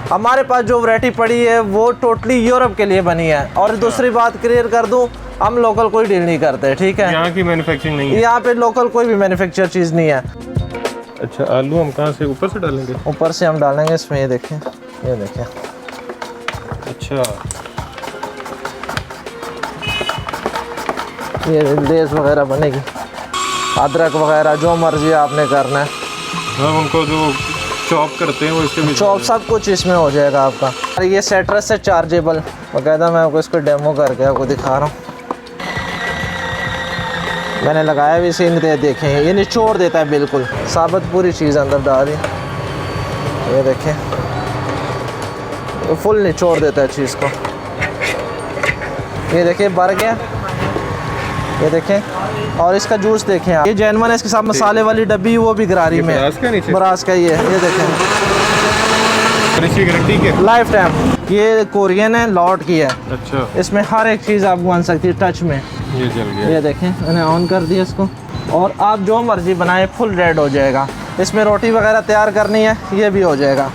हमारे पास जो वैरायटी पड़ी है वो टोटली यूरोप के लिए बनी है। और दूसरी बात क्लियर कर दूं, हम लोकल कोई डील नहीं करते, ठीक है। यहाँ की मैन्युफैक्चरिंग नहीं है, यहाँ पे लोकल कोई भी मैन्युफैक्चर चीज़ नहीं है। अच्छा, आलू हम कहाँ से ऊपर से डालेंगे? ऊपर से हम डालेंगे इसमें, ये देखें, ये देखें। अच्छा, ये लेस वगैरह बनेगी, अदरक वगैरह जो मर्जी आपने करना है। हम उनको जो चॉप करते हैं वो इसके बीच चॉप सब कुछ इसमें हो जाएगा आपका। और ये सेट्रस है चार्जेबल, बाकायदा मैं आपको इसको डेमो करके आपको दिखा रहा हूँ। मैंने लगाया भी इसे, देखें ये निचोड़ देता है बिल्कुल, साबित पूरी चीज़ अंदर डाल दी, ये देखें, ये फुल निचोड़ देता है चीज़ को। ये देखिए भर गया, ये देखें। और इसका जूस देखें आप, ये जेनवन है, इसके साथ मसाले वाली डब्बी वो भी गरारी में है, बरास का ये देखें। इसकी गारंटी क्या? Life time. ये कोरियन है, लॉट की है। अच्छा, इसमें हर एक चीज़ आपको बन सकती है टच में। ये जल गया, ये देखें, मैंने ऑन कर दिया इसको, और आप जो मर्जी बनाए फुल रेड हो जाएगा। इसमें रोटी वगैरह तैयार करनी है, ये भी हो जाएगा।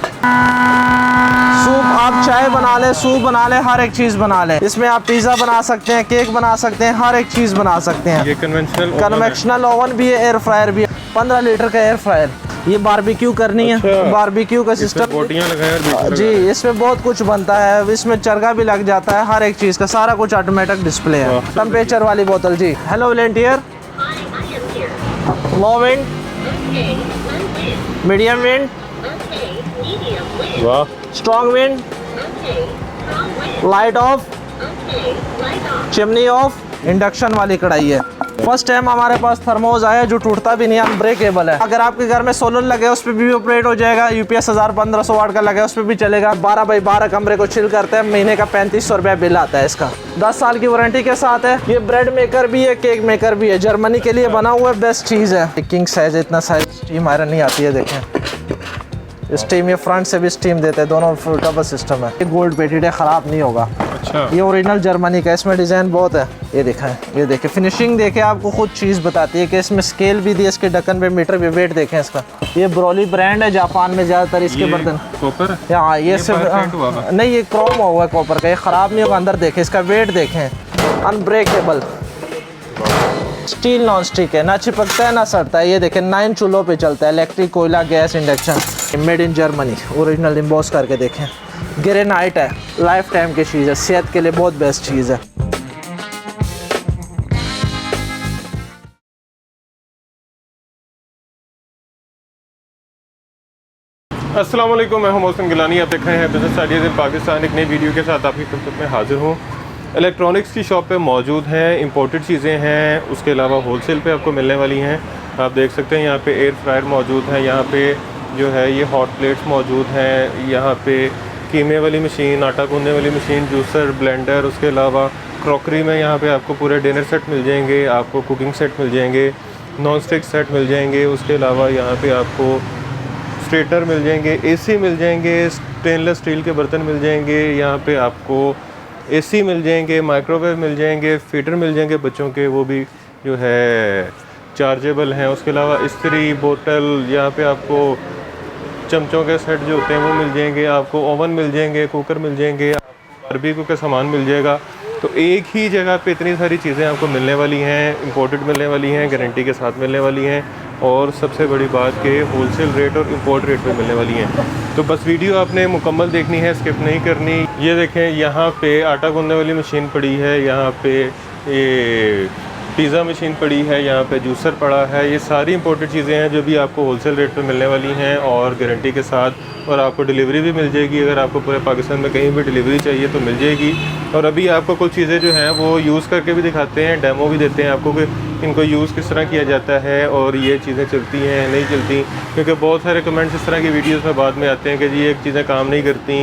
सूप, आप चाय बना लें, सूप बना लें, हर एक चीज़ बना लें। इसमें आप पिज़्ज़ा बना सकते हैं, केक बना सकते हैं, हर एक चीज़ बना सकते हैं। ये कन्वेंशनल ओवन भी है, एयर फ्रायर भी है, 15 लीटर का एयर फ्रायर। ये बारबेक्यू करनी है, बारबेक्यू का सिस्टम जी, इसमें बहुत कुछ बनता है। इसमें चरगा भी लग जाता है, हर एक चीज़ का सारा कुछ ऑटोमेटिक डिस्प्ले है। टेम्परेचर वाली बोतल जी। हेलो वॉलंटियर, लो विंड, मीडियम विंड, वाह, strong wind, light of, chimney of. Induction वाली कढ़ाई है। फर्स्ट टाइम हमारे पास थर्मोस आया जो टूटता भी नहीं है, अनब्रेकेबल है। अगर आपके घर में सोलर लगे उस पर भी ऑपरेट हो जाएगा। यूपीएस 1500 वाट का लगे उस पर भी चलेगा। 12 बाई 12 कमरे को चिल करते हैं। महीने का 3500 रुपया बिल आता है इसका। 10 साल की वारंटी के साथ है। ये ब्रेड मेकर भी है, केक मेकर भी है, जर्मनी के लिए बना हुआ है, बेस्ट चीज़ है। किंग साइज, इतना साइज स्टीम आयरन नहीं आती है, देखें स्टीम। ये फ्रंट से भी स्टीम देते हैं, दोनों डबल सिस्टम है। ये गोल्ड प्लेटेड है, ख़राब नहीं होगा। अच्छा, ये ओरिजिनल जर्मनी का, इसमें डिज़ाइन बहुत है। ये दिखाएं, ये देखें फिनिशिंग देखें, आपको खुद चीज़ बताती है कि इसमें स्केल भी दी, इसके ढक्कन पे मीटर पे वेट देखें इसका। ये ब्रोली ब्रांड है, जापान में ज़्यादातर इसके बर्तन। कॉपर? हाँ, ये सिर्फ नहीं, ये क्रोम हुआ है कॉपर का, ये ख़राब नहीं होगा। अंदर देखें, इसका वेट देखें, अनब्रेकेबल स्टील, नॉन स्टिक है, ना चिपकता है ना सड़ता है। ये देखें 9 चूल्हों पे चलता है, इलेक्ट्रिक, कोयला, gas, induction. Made in Germany, original emboss करके देखें। ग्रेनाइट है, लाइफ टाइम की चीज़ है, सेहत के लिए बहुत बेस्ट चीज़ है। अस्सलाम वालेकुम, मैं हूं मोहसिन गिलानी। आप देख रहे हैं बिज़नेस आइडियाज़ इन पाकिस्तान। एक नई वीडियो के साथ आपकी खिदमत में हाजिर हूं। इलेक्ट्रॉनिक्स की शॉप पे मौजूद हैं, इंपोर्टेड चीज़ें हैं, उसके अलावा होलसेल पे आपको मिलने वाली हैं। आप देख सकते हैं यहाँ पे एयर फ्रायर मौजूद है, यहाँ पे जो है ये हॉट प्लेट्स मौजूद हैं, यहाँ पे कीमे वाली मशीन, आटा गूंदने वाली मशीन, जूसर, ब्लेंडर, उसके अलावा क्रॉकरी में यहाँ पे आपको पूरे डिनर सेट मिल जाएंगे, आपको कुकिंग सेट मिल जाएंगे, नॉन स्टिक सेट मिल जाएंगे। उसके अलावा यहाँ पे आपको स्ट्रेटनर मिल जाएंगे, एसी मिल जाएंगे, स्टेनलेस स्टील के बर्तन मिल जाएंगे, यहाँ पे आपको एसी मिल जाएंगे, माइक्रोवेव मिल जाएंगे, फीडर मिल जाएंगे बच्चों के, वो भी जो है चार्जेबल हैं। उसके अलावा इस्त्री, बोतल, यहाँ पे आपको चमचों के सेट जो होते हैं वो मिल जाएंगे, आपको ओवन मिल जाएंगे, कुकर मिल जाएंगे, बारबेक्यू का सामान मिल जाएगा। तो एक ही जगह पे इतनी सारी चीज़ें आपको मिलने वाली हैं, इंपोर्टेड मिलने वाली हैं, गारंटी के साथ मिलने वाली हैं, और सबसे बड़ी बात कि होलसेल रेट और इंपोर्ट रेट पे मिलने वाली हैं। तो बस वीडियो आपने मुकम्मल देखनी है, स्किप नहीं करनी। ये देखें, यहाँ पे आटा गूंदने वाली मशीन पड़ी है, यहाँ पे ये पिज़्ज़ा मशीन पड़ी है, यहाँ पे जूसर पड़ा है। ये सारी इंपोर्टेड चीज़ें हैं जो भी आपको होलसेल रेट पे मिलने वाली हैं और गारंटी के साथ, और आपको डिलीवरी भी मिल जाएगी। अगर आपको पूरे पाकिस्तान में कहीं भी डिलीवरी चाहिए तो मिल जाएगी। और अभी आपको कुछ चीज़ें जो हैं वो यूज़ करके भी दिखाते हैं, डेमो भी देते हैं आपको कि इनको यूज़ किस तरह किया जाता है और ये चीज़ें चलती हैं नहीं चलती। क्योंकि बहुत सारे कमेंट्स इस तरह की वीडियोज़ में बाद में आते हैं कि जी ये चीज़ें काम नहीं करती,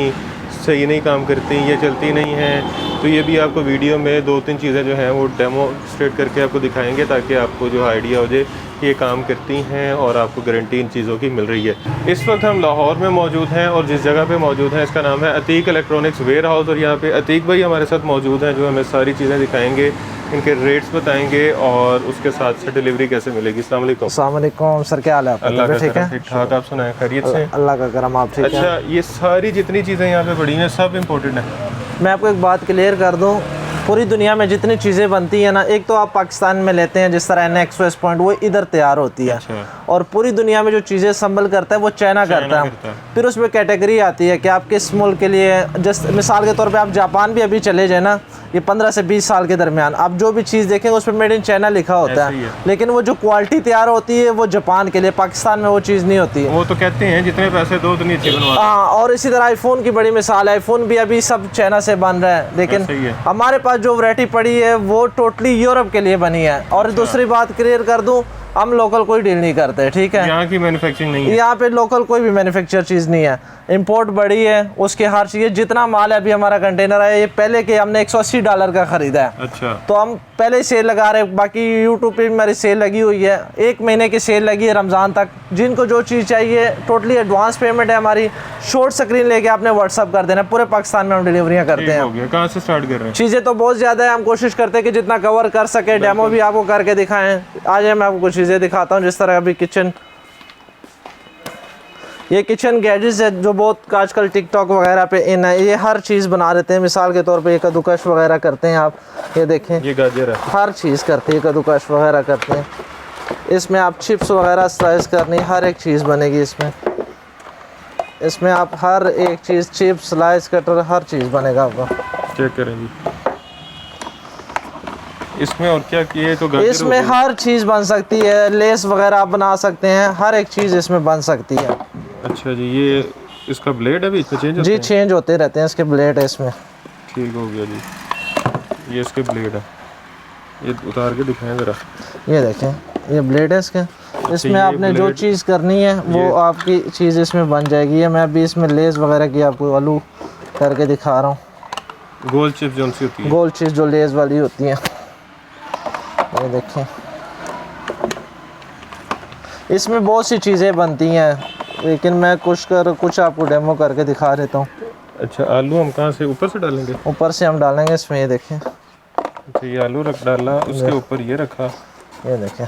सही नहीं काम करती, ये चलती नहीं हैं। तो ये भी आपको वीडियो में 2-3 चीज़ें जो हैं वो डेमोस्ट्रेट करके आपको दिखाएंगे, ताकि आपको जो आइडिया हो जाए कि ये काम करती हैं और आपको गारंटी इन चीज़ों की मिल रही है। इस वक्त हम लाहौर में मौजूद हैं और जिस जगह पे मौजूद हैं इसका नाम है अतीक इलेक्ट्रॉनिक्स वेयर हाउस, और यहाँ पे अतीक भाई हमारे साथ मौजूद हैं जो हमें सारी चीज़ें दिखाएंगे, इनके रेट्स बताएंगे और उसके साथ से डिलीवरी कैसे मिलेगी। अस्सलाम वालेकुम। अस्सलाम वालेकुम सर, क्या हाल है आपका? अल्लाह का ठीक है, ठीक ठाक, आप सुनाएं खैरियत से? अल्लाह का करम, आप ठीक है? अच्छा, ये सारी जितनी चीज़ें यहाँ पे पड़ी हैं सब इम्पोर्टेड हैं? मैं आपको एक बात क्लियर कर दूं, पूरी दुनिया में जितनी चीज़ें बनती हैं ना, एक तो आप पाकिस्तान में लेते हैं जिस तरह NX वेस्ट पॉइंट, वो इधर तैयार होती है। अच्छा। और पूरी दुनिया में जो चीज़ें संभल करता है वो चाइना करता है। फिर उसमें कैटेगरी आती है कि आप किस मुल्क के लिए, जस्ट मिसाल के तौर पे आप जापान भी अभी चले जाए ना, ये 15 से 20 साल के दरमियान आप जो भी चीज़ देखेंगे उस पर मेड इन चाइना लिखा होता है, लेकिन वो जो क्वालिटी तैयार होती है वो जापान के लिए, पाकिस्तान में वो चीज़ नहीं होती है। वो तो कहते हैं जितने पैसे दो उतनी अच्छी बनवा। हाँ, और इसी तरह आईफोन की बड़ी मिसाल है, आईफोन भी अभी सब चाइना से बन रहा है, लेकिन हमारे पास जो वैरायटी पड़ी है वो टोटली यूरोप के लिए बनी है। और दूसरी बात क्लियर कर दूं, हम लोकल कोई डील नहीं करते, ठीक है? यहाँ की मैन्युफैक्चरिंग नहीं है, यहाँ पे लोकल कोई भी मैन्युफैक्चर चीज़ नहीं है, इंपोर्ट बड़ी है, उसके हर चीज़, जितना माल है अभी हमारा कंटेनर है, ये पहले के हमने $180 का ख़रीदा है। अच्छा। तो हम पहले ही सेल लगा रहे हैं, बाकी यूट्यूब पे मेरी सेल लगी हुई है, 1 महीने की सेल लगी है रमज़ान तक। जिनको जो चीज़ चाहिए टोटली एडवांस पेमेंट है हमारी, शॉर्ट स्क्रीन लेके आपने व्हाट्सअप कर देना, पूरे पाकिस्तान में हम डिलीवरियाँ करते हैं। कहाँ से स्टार्ट कर रहे हैं? चीज़ें तो बहुत ज़्यादा है, हम कोशिश करते हैं कि जितना कवर कर सके, डेमो भी आपको करके दिखाएं। आज मैं आपको कुछ चीज़ें दिखाता हूँ, जिस तरह अभी किचन, ये किचन गैजेट्स है जो बहुत आजकल टिकटॉक वगैरह पे इन है, ये हर चीज़ बना देते हैं। मिसाल के तौर पे ये कद्दूकश वगैरह करते हैं आप, ये देखें, ये गाजर है, हर चीज़ करते हैं, कद्दूकश वगैरह करते हैं। इसमें आप चिप्स वगैरह स्लाइस करनी, हर एक चीज़ बनेगी इसमें। इसमें आप हर एक चीज़, चिप्स, स्लाइस, कटर, हर चीज़ बनेगा आपका। चेक करें जी इसमें। और क्या किए तो इसमें हर चीज़ बन सकती है, लेस वगैरह आप बना सकते हैं, हर एक चीज़ इसमें बन सकती है। अच्छा जी, ये इसका ब्लेड है भी इसमें चेंज होते जी, हैं? चेंज होते रहते हैं, इसके ब्लेड है इसमें। ठीक हो गया जी, ये इसके ब्लेड है, ये उतार के दिखाएं ज़रा। ये देखें, ये ब्लेड है इसके, इसमें आपने जो चीज़ करनी है वो आपकी चीज़ इसमें बन जाएगी। है मैं अभी इसमें लेस वगैरह की आपको आलू करके दिखा रहा हूँ। गोल चिप्स जो सी होती है, गोल चीज़ जो लेस वाली होती है, ये देखें, इसमें बहुत सी चीज़ें बनती हैं, लेकिन मैं कुछ आपको डेमो करके दिखा देता हूँ। अच्छा, आलू हम कहाँ से ऊपर से डालेंगे? ऊपर से हम डालेंगे इसमें, ये देखें। अच्छा, ये आलू रख डाला, उसके ऊपर ये रखा, ये देखें।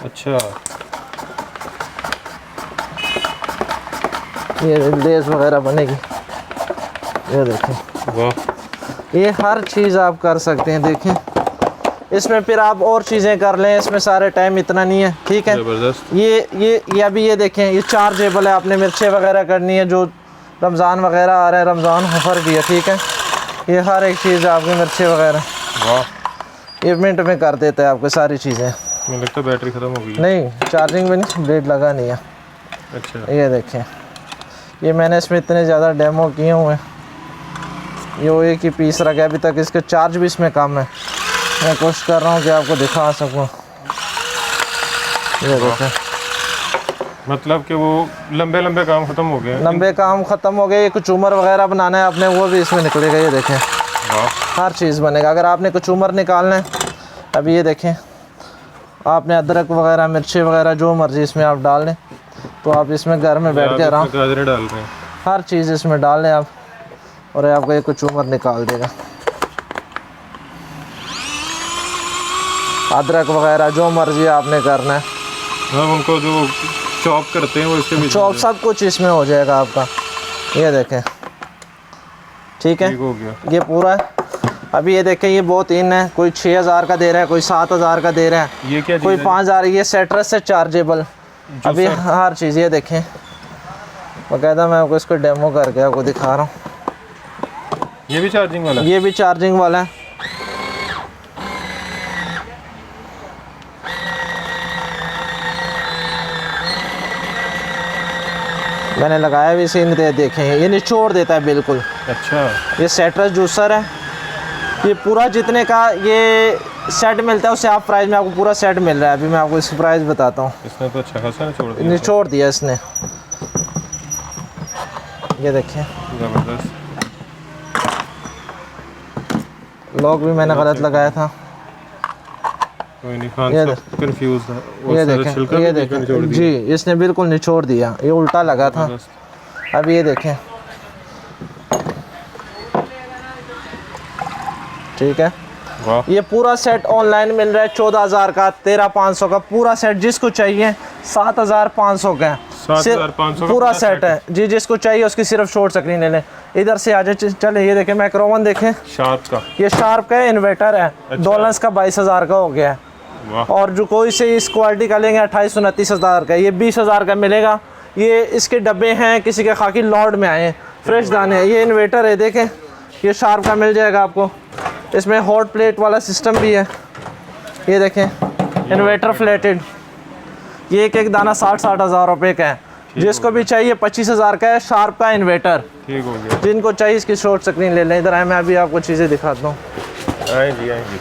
अच्छा, ये लेस वगैरह बनेगी, ये देखें। वाह, ये हर चीज़ आप कर सकते हैं, देखें। इसमें फिर आप और चीज़ें कर लें, इसमें सारे टाइम इतना नहीं है, ठीक है? ज़बरदस्त। ये अभी ये देखें, ये चार्जेबल है, आपने मिर्चें वगैरह करनी है, जो रमज़ान वगैरह आ रहा है, रमज़ान ऑफर भी है, ठीक है? ये हर एक चीज़ आपकी मिर्चें वगैरह, वाह, ये मिनट में कर देता है आपको सारी चीज़ें। मुझे लगता है बैटरी ख़त्म हो गई है। नहीं, चार्जिंग में नहीं, ब्लेड लगा नहीं है। अच्छा, ये देखें, ये मैंने इसमें इतने ज़्यादा डेमो किए हुए हैं, ये वो एक ही पीस रखा है अभी तक, इसके चार्ज भी इसमें कम है। मैं कोशिश कर रहा हूँ कि आपको दिखा सकूँ। ये देखें, मतलब कि वो लंबे लंबे काम ख़त्म हो गए, लंबे काम ख़त्म हो गए। ये कचूमर वगैरह बनाना है आपने, वो भी इसमें निकलेगा, ये देखें। वाह, हर चीज़ बनेगा। अगर आपने कचूमर निकालना है, अभी ये देखें, आपने अदरक वगैरह, मिर्ची वगैरह, जो मर्ज़ी इसमें आप डाल लें, तो आप इसमें घर में बैठ के आराम, गाजरें डाल रहे हैं, हर चीज़ इसमें डाल लें आप, और आपको ये कचूमर निकाल देगा। अदरक वगैरह जो मर्ज़ी आपने करना है, हम उनको जो चॉप करते हैं वो इसके बीच चॉप सब कुछ इसमें हो जाएगा आपका। ये देखें, ठीक है, ठीक हो गया। ये पूरा है। अभी ये देखें, ये बहुत इन है, कोई 6000 का दे रहा है, कोई 7000 का दे रहा है, ये क्या कोई 5000। ये सेट्रस से चार्जेबल, अभी हर चीज़। ये देखें, बाकायदा मैं आपको इसको डेमो करके आपको दिखा रहा हूँ। ये भी चार्जिंग वाला? ये भी चार्जिंग वाला है। मैंने लगाया भी इसे, देखें, ये निचोड़ देता है बिल्कुल। अच्छा, ये सेट्रस जूसर है, ये पूरा जितने का ये सेट मिलता है उससे आप प्राइस में, आपको पूरा सेट मिल रहा है। अभी मैं आपको इसकी प्राइस बताता हूँ। इसने तो अच्छा खासा निचोड़ दिया इसने, ये देखें। ज़बरदस्त। लॉक भी मैंने गलत लगाया था। कोई नहीं, खान ये साहब कंफ्यूज है। वो ये सारा छिलका देखें, ये भी बीच में देखें निचोड़ दिया। जी, इसने बिल्कुल निचोड़ दिया, ये उल्टा लगा था। अब ये देखें, ठीक है। वाह, ये पूरा सेट ऑनलाइन मिल रहा है 14,000 का, 13,500 का पूरा सेट। जिसको चाहिए 7,500 का है, 7,500 का पूरा सेट है जी। जिसको चाहिए उसकी सिर्फ शॉर्ट स्क्रीन ले लें। इधर से आ जाए, चले ये देखें माइक्रोवन देखें, शार्प का। ये शार्प का है, इन्वर्टर है। डॉलर्स का 22,000 का हो गया है। वाह, और जो कोई से इस क्वालिटी का लेंगे 28-29,000 का, ये 20,000 का मिलेगा। ये इसके डब्बे हैं, किसी के खाकी लॉर्ड में आए हैं, फ्रेश दाने हैं। ये इन्वर्टर है, देखें ये शार्प का मिल जाएगा आपको। इसमें हॉट प्लेट वाला सिस्टम भी है, ये देखें इन्वर्टर फ्लैटेड। ये एक एक दाना 60-60 हज़ार रुपये का है। जिसको भी चाहिए 25,000 का है, शार्प का इन्वर्टर। ठीक हो गया। जिनको चाहिए इसकी शॉर्ट स्क्रीन ले लें। इधर आए, मैं अभी आपको चीज़ें दिखाता हूँ। आए जी, आए जी।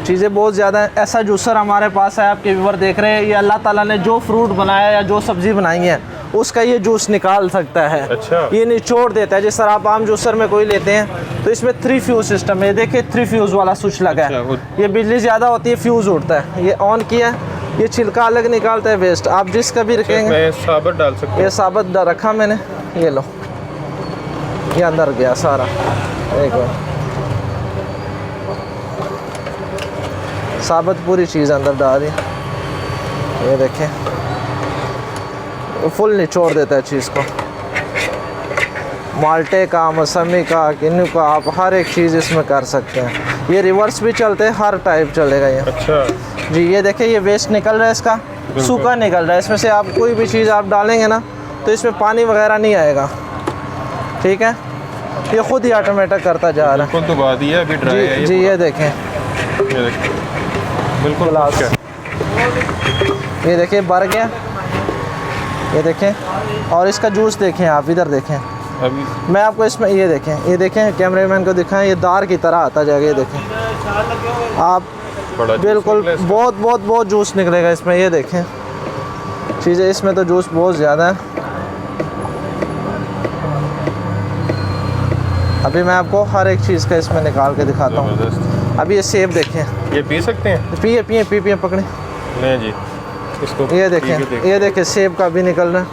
चीज़ें बहुत ज़्यादा हैं। ऐसा जूसर हमारे पास है, आपके व्यूअर देख रहे हैं, ये अल्लाह ताला ने जो फ्रूट बनाया या जो सब्ज़ी बनाई है उसका ये जूस निकाल सकता है। अच्छा। ये निचोड़ देता है। जिस तरह आप आम जूसर में कोई लेते हैं तो इसमें 3 फ्यूज़ सिस्टम है। देखिए 3 फ्यूज़ वाला स्विच लगा है। अच्छा, ये बिजली ज़्यादा होती है, फ्यूज़ उड़ता है। ये ऑन किया, ये छिलका अलग निकालता है, वेस्ट आप जिसका भी रखेंगे। मैं साबुत डाल सकता ये साबुत रखा मैंने, ये लो, ये अंदर गया सारा। एक बार साबुत पूरी चीज़ अंदर डाल दी। ये देखें फुल निचोड़ देता है चीज़ को। माल्टे का, मौसमी का, किन्नू का, आप हर एक चीज़ इसमें कर सकते हैं। ये रिवर्स भी चलते हैं, हर टाइप चलेगा ये। अच्छा जी, ये देखें ये वेस्ट निकल रहा है, इसका सूखा निकल रहा है। इसमें से आप कोई भी चीज़ आप डालेंगे ना तो इसमें पानी वगैरह नहीं आएगा, ठीक है। ये खुद ही ऑटोमेटिक करता जा रहा है। बिल्कुल तो बात ये अभी ड्राई है। जी जी, ये देखें, ये देखिए, बिल्कुल ग्लास। खुश्क है। ये देखिए भर गया, ये देखें। और इसका जूस देखें, आप इधर देखें। अभी मैं आपको इसमें ये देखें कैमरामैन को दिखाएं, ये दार की तरह आता जाएगा। ये देखें आप, बड़ा बिल्कुल बहुत बहुत बहुत जूस निकलेगा इसमें। ये देखें चीज़ें, इसमें तो जूस बहुत ज़्यादा है। अभी मैं आपको हर एक चीज़ का इसमें निकाल के दिखाता हूँ। ज़बरदस्त। अभी ये सेब देखें, ये पी सकते हैं? पिए पिए पी पिए पकड़े। नहीं जी, इसको ये पी के देखें, ये देखें सेब का भी निकल रहा है।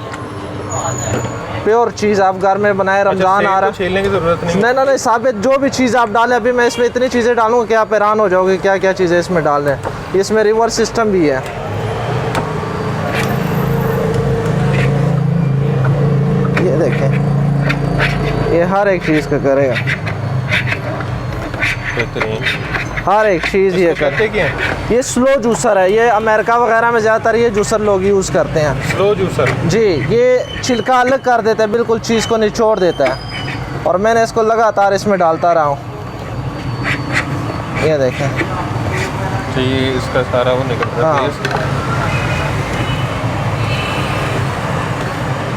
प्योर चीज़ आप घर में बनाए, रमज़ान आ रहा है। छीलने की ज़रूरत नहीं। नहीं नहीं, साबित जो भी चीज़ आप डालें। अभी मैं इसमें इतनी चीज़ें डालूँगा कि आप हैरान हो जाओगे क्या क्या चीज़ें इसमें डाल रहे हैं। इसमें रिवर्स सिस्टम भी है। ये देखें, ये हर एक चीज़ का करेगा, बेहतरीन। हर एक चीज़ ये कर। कहते क्या है? ये स्लो जूसर है, ये अमेरिका वगैरह में ज़्यादातर ये जूसर लोग यूज़ करते हैं। Slow juicer. जी, ये छिलका अलग कर देता है, बिल्कुल चीज़ को निचोड़ देता है। और मैंने इसको लगातार इसमें डालता रहा हूँ। ये देखें, तो ये इसका सारा वो निकल रहा है।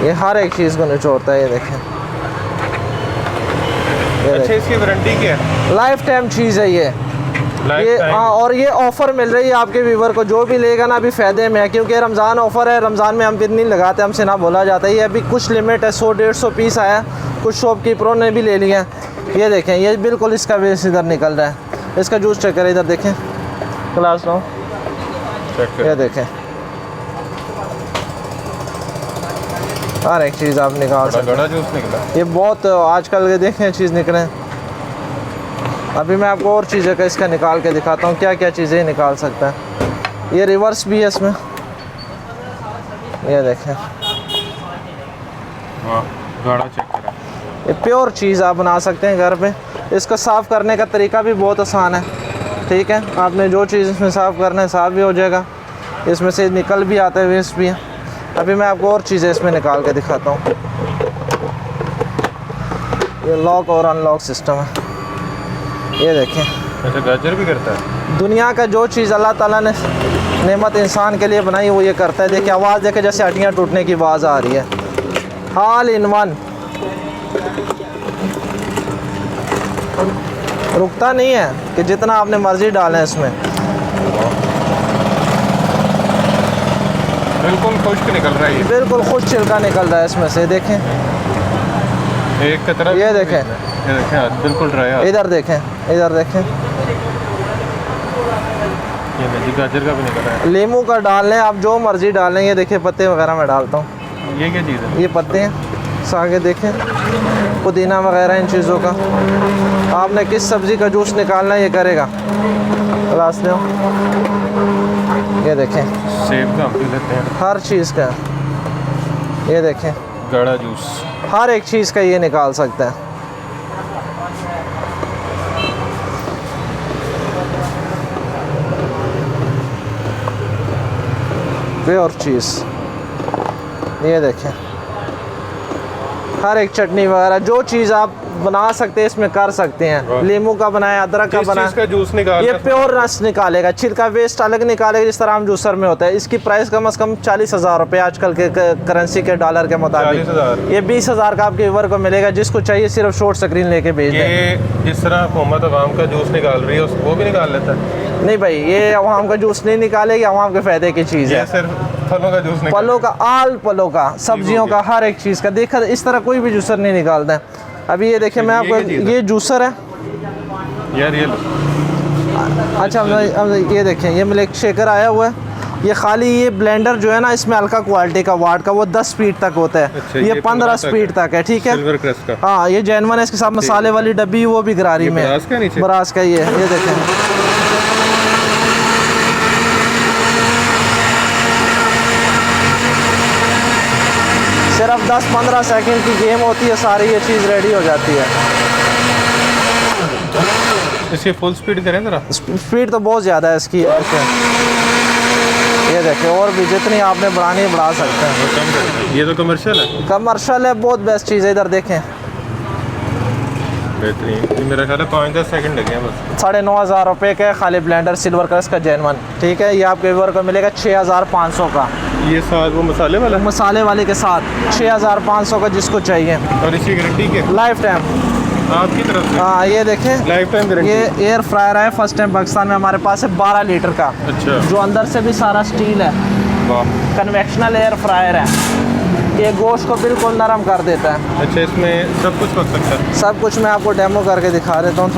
ये हर एक चीज़ को निचोड़ता है। ये देखें, अच्छा, इसकी वारंटी क्या है? लाइफ टाइम चीज़ है ये। Life time. हाँ, और ये ऑफ़र मिल रही है आपके व्यूवर को, जो भी लेगा ना अभी फ़ायदे में है, क्योंकि रमज़ान ऑफ़र है। रमज़ान में हम इतनी लगाते, हमसे ना बोला जाता है। ये अभी कुछ लिमिट है, 100-150 पीस आया, कुछ शॉपकीपरों ने भी ले लिया। ये देखें, ये बिल्कुल इसका वेस्ट इधर निकल रहा है। इसका जूस चेक करें, इधर देखें, ग्लास लो, ये देखें, हर एक चीज़ आप निकाल सकते हैं। बड़ा जूस निकला। ये बहुत आजकल के देखें चीज़ निकले। अभी मैं आपको और चीज़ें का इसका निकाल के दिखाता हूँ, क्या क्या चीज़ें निकाल सकता है। ये रिवर्स भी है इसमें, ये देखें, हाँ, गाढ़ा चेक करा। ये प्योर चीज़ आप बना सकते हैं घर पे। इसको साफ़ करने का तरीका भी बहुत आसान है, ठीक है। आपने जो चीज़ इसमें साफ़ करना है साफ़ भी हो जाएगा। इसमें से निकल भी आता है, वेस्ट भी है। अभी मैं आपको और चीज़ें इसमें निकाल के दिखाता हूँ। ये लॉक और अनलॉक सिस्टम है, ये देखें। अच्छा, गाजर भी करता है? दुनिया का जो चीज़ अल्लाह ताला ने नेमत इंसान के लिए बनाई वो ये करता है। देखिए आवाज़ देखे, जैसे हड्डियाँ टूटने की आवाज़ आ रही है। ऑल इन वन, रुकता नहीं है कि जितना आपने मर्ज़ी डालें इसमें। बिल्कुल खुश्क निकल रहा है ये। बिल्कुल खुश छिलका निकल रहा है इसमें से, देखें। एक कतरा ये देखें, ये देखें हाथ बिल्कुल ड्राई है। इधर देखें, इधर देखें। ये देखिए गाजर का भी निकल रहा है। नींबू का डाल लें आप, जो मर्जी डाल लें। ये देखिए पत्ते वगैरह मैं डालता हूँ। ये क्या चीज़ है? ये पत्ते हैं, सागे देखें, पुदीना वगैरह इन चीज़ों का। आपने किस सब्ज़ी का जूस निकालना है ये करेगा। ग्लास ले, ये देखें, सेब का हम पी लेते हैं। हर चीज़ का, ये देखें, गाढ़ा जूस। हर एक चीज़ का ये निकाल सकता है। प्योर चीज़, ये देखें, हर एक चटनी वगैरह जो चीज़ आप बना सकते हैं इसमें कर सकते हैं। नींबू का बनाए, अदरक का बनाए, का जूस निकाल, ये प्योर रस निकालेगा, छिलका वेस्ट अलग निकालेगा, जिस तरह हम जूसर में होता है। इसकी प्राइस कम से कम 40,000 रुपये आजकल के करेंसी के डॉलर के मुताबिक। 40,000। ये 20,000 का आपके व्यूअर को मिलेगा, जिसको चाहिए सिर्फ शॉर्ट स्क्रीन लेके भेज दें। ये जिस तरह हुकूमत अवाम का जूस निकाल रही है वो भी निकाल लेता है? नहीं भाई, ये अवाम का जूस नहीं निकालेगी, अवाम के फायदे की चीज़ है। सिर्फ फलों का जूस फलों का, आल फलों का, सब्जियों का, हर एक चीज़ का। देखा इस तरह कोई भी जूसर नहीं निकालता है। अभी ये देखिए, मैं आपको, ये जूसर है यार, ये अच्छा। अब ये देखें, ये मिल्क शेकर आया हुआ है। ये खाली ये ब्लेंडर जो है ना, इसमें हल्का क्वालिटी का वाट का, वो 10 स्पीड तक होता है। अच्छा, ये 15 स्पीड तक है, ठीक है। सिल्वर क्रस्ट का। हाँ, ये जेनवन है। इसके साथ मसाले वाली डब्बी वो भी गरारी में, बरास का ये देखें। सिर्फ 10-15 सेकंड की गेम होती है, सारी ये चीज़ रेडी हो जाती है। इसकी फुल स्पीड करें ज़रा। स्पीड तो बहुत ज़्यादा है इसकी। ये देखिए, और भी जितनी आपने बढ़ानी है बढ़ा सकते हैं। ये तो कमर्शियल है। कमर्शियल है, बहुत बेस्ट चीज़ है। इधर देखें, बेहतरीन। मेरा ख्याल है 5-10 सेकंड लगे हैं बस। 9,500 रुपये का खाली ब्लेंडर, सिल्वर क्रस्ट का जेनवन, ठीक है। ये आपके व्यूअर को मिलेगा 6,500 का। ये साथ वो मसाले वाला, मसाले वाले के साथ 6,500 का, जिसको चाहिए। और इसकी गारंटी क्या? लाइफ टाइम आपकी तरफ से? हाँ, ये देखें, लाइफ टाइम गारंटी। ये एयर फ्रायर है, फर्स्ट टाइम पाकिस्तान में हमारे पास है, 12 लीटर का। अच्छा। जो अंदर से भी सारा स्टील है, वाह। कन्वेक्शनल एयर फ्रायर है। ये गोश्त को बिल्कुल नरम कर देता है। अच्छा, इसमें सब कुछ पक सकता है? सब कुछ मैं आपको डेमो करके दिखा देता हूँ।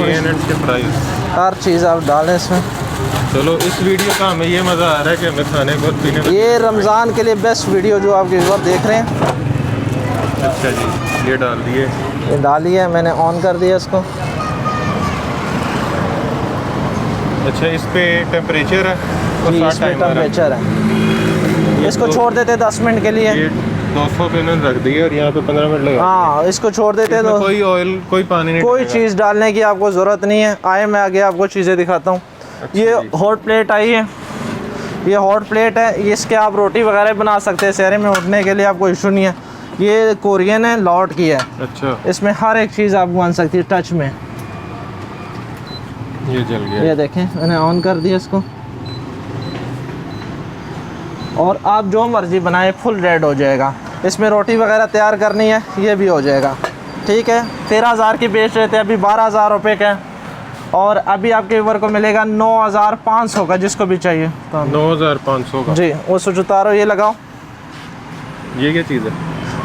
हर चीज़ आप डालें इसमें। चलो, इस वीडियो का हमें ये मज़ा आ रहा है कि हमें खाने को पीने को। ये रमज़ान के लिए बेस्ट वीडियो जो आपके व्यूअर देख रहे हैं। अच्छा जी, ये डाल दिए। ये डालिए, मैंने ऑन कर दिया इसको। अच्छा, इस पे टेम्परेचर है और जी, इसमें टेम्परेचर है। इसको छोड़ देते 10 मिनट के लिए। ये 200 पे इन्होंने रख दिया और यहाँ पे 15 मिनट लगा। हाँ, इसको छोड़ देते तो कोई ऑयल, कोई पानी नहीं, कोई चीज़ डालने की आपको ज़रूरत नहीं है। आए, मैं आगे आपको चीज़ें दिखाता हूँ। अच्छा, ये हॉट प्लेट आई है, ये हॉट प्लेट है। ये इसके आप रोटी वगैरह बना सकते हैं, शहर में उठने के लिए आपको इशू नहीं है। ये कोरियन है, लॉट की है। अच्छा, इसमें हर एक चीज़ आप बन सकती है टच में। ये जल गया। ये देखें, मैंने ऑन कर दिया इसको, और आप जो मर्ज़ी बनाए फुल रेड हो जाएगा। इसमें रोटी वगैरह तैयार करनी है, ये भी हो जाएगा, ठीक है। 13,000 की बेच रहे थे, अभी 12,000 रुपये का। और अभी आपके व्यूअर को मिलेगा 9,500 का, जिसको भी चाहिए। 9,500 का जी, वो स्विच उतारो, ये लगाओ। ये क्या चीज़ है?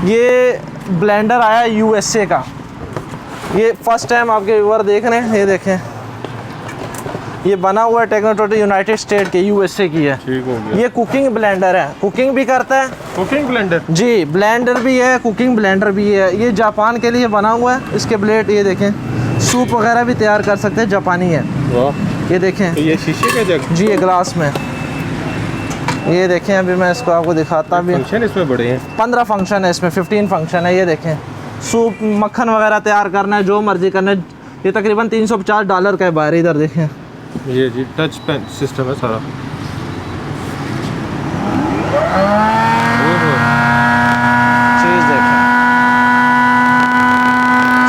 ये ब्लेंडर आया USA का। ये फर्स्ट टाइम आपके व्यूअर देख रहे हैं। ये देखें, ये बना हुआ है टेक्नोटोटी यूनाइटेड स्टेट के, USA की है। ठीक हो गया। ये कुकिंग ब्लेंडर है, कुकिंग भी करता है। Cooking blender? जी, ब्लेंडर भी है, कुकिंग ब्लेंडर भी है। ये जापान के लिए बना हुआ है। इसके ब्लेड ये देखें, सूप वगैरह भी तैयार कर सकते हैं, जापानी है। वाह। ये देखें, तो ये शीशे का जग? जी, ये ग्लास में। ये देखें, अभी मैं इसको आपको दिखाता भी। फंक्शन इसमें बड़े हैं। 15 फंक्शन है इसमें, 15 फंक्शन है। ये देखें, सूप, मक्खन वगैरह तैयार करना है, जो मर्जी करना है। ये तकरीबन $350 का है बाहर। इधर देखें, ये जी टच पेन सिस्टम है सारा। चीज़ देखें,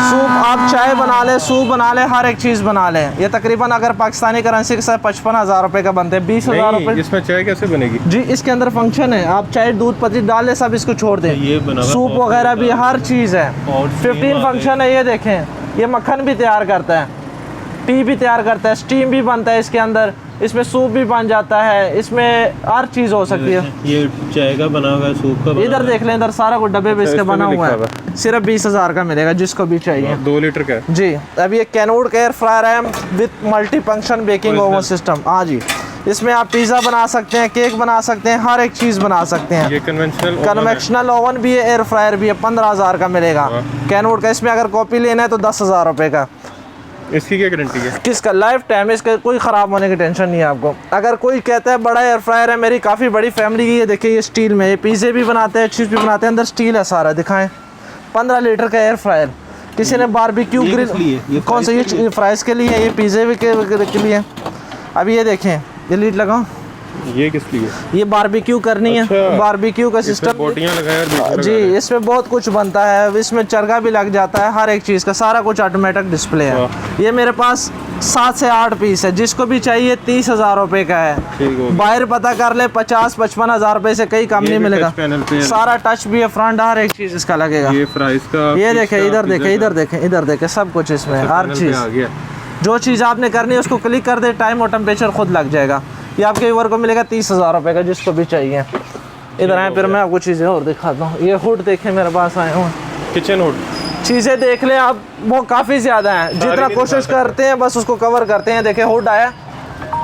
सूप आप चाय बना लें, सूप बना लें, हर एक चीज़ बना लें। ये तकरीबन अगर पाकिस्तानी करेंसी के साथ 55,000 रुपये का बनते हैं, 20,000 रुपये। इसमें चाय कैसे बनेगी? जी, इसके अंदर फंक्शन है, आप चाय दूध पत्ती डाल लें, सब इसको छोड़ दें। ये बना सूप वगैरह भी हर चीज़ है। 15 फंक्शन है। ये देखें, ये मक्खन भी तैयार करता है। टी भी तैयार करता है, स्टीम भी बनता है इसके अंदर, इसमें सूप भी बन जाता है, इसमें हर चीज़ हो सकती है। ये चाय का बना हुआ है, सूप का इधर देख लें, इधर सारा कुछ डब्बे पे इसके बना हुआ है। सिर्फ 20,000 का मिलेगा जिसको भी चाहिए। 2 लीटर का है जी। अब ये कैनवुड का एयर फ्रायर है with multi function baking oven system. हाँ जी, इसमें आप पिज़्ज़ा बना सकते हैं, केक बना सकते हैं, हर एक चीज़ बना सकते हैं। ये कन्वेंशनल ओवन भी है, एयर फ्रायर भी है, 15,000 का मिलेगा कैनवुड का। इसमें अगर कॉपी लेना है तो 10,000 रुपये का। इसकी क्या गारंटी है? किसका? लाइफ टाइम, इसका कोई ख़राब होने की टेंशन नहीं है आपको। अगर कोई कहता है बड़ा एयर फ्रायर है, मेरी काफ़ी बड़ी फैमिली की, ये देखिए ये स्टील में, ये पिज़्ज़े भी बनाते हैं, चीज़ भी बनाते हैं, अंदर स्टील है सारा, दिखाएं। 15 लीटर का एयर फ्रायर। किसी ने बारबेक्यू ग्रिल, कौन सा? ये फ्राइज के लिए, ये पिज़्ज़े भी के लिए। अब ये देखें, ये लीड लगाओ, ये किस लिए? ये बारबेक्यू करनी है, बारबेक्यू का सिस्टम। बोटियां लगाया जी, इसमें बहुत कुछ बनता है, इसमें चरगा भी लग जाता है, हर एक चीज़ का सारा कुछ ऑटोमेटिक डिस्प्ले है। ये मेरे पास 7 से 8 पीस है, जिसको भी चाहिए 30,000 रुपये का है। बाहर पता कर ले, 50-55,000 रुपये से कहीं कम नहीं मिलेगा। सारा टच भी है, फ्रंट हर एक चीज़ इसका लगेगा। ये प्राइस का, ये देखें, इधर देखें, इधर देखें, इधर देखें, सब कुछ इसमें, हर चीज़। जो चीज़ आपने करनी है उसको क्लिक कर दे, टाइम और टेम्परेचर खुद लग जाएगा। ये आपके व्यूअर को मिलेगा 30,000 रुपये का, जिसको भी चाहिए। इधर आए, फिर मैं आपको चीज़ें और दिखाता हूँ। ये हुड देखें, मेरे पास आए हुए किचन हुड। चीज़ें देख लें आप, वो काफ़ी ज़्यादा हैं, जितना कोशिश करते हैं बस उसको कवर करते हैं। देखें, हुड आया,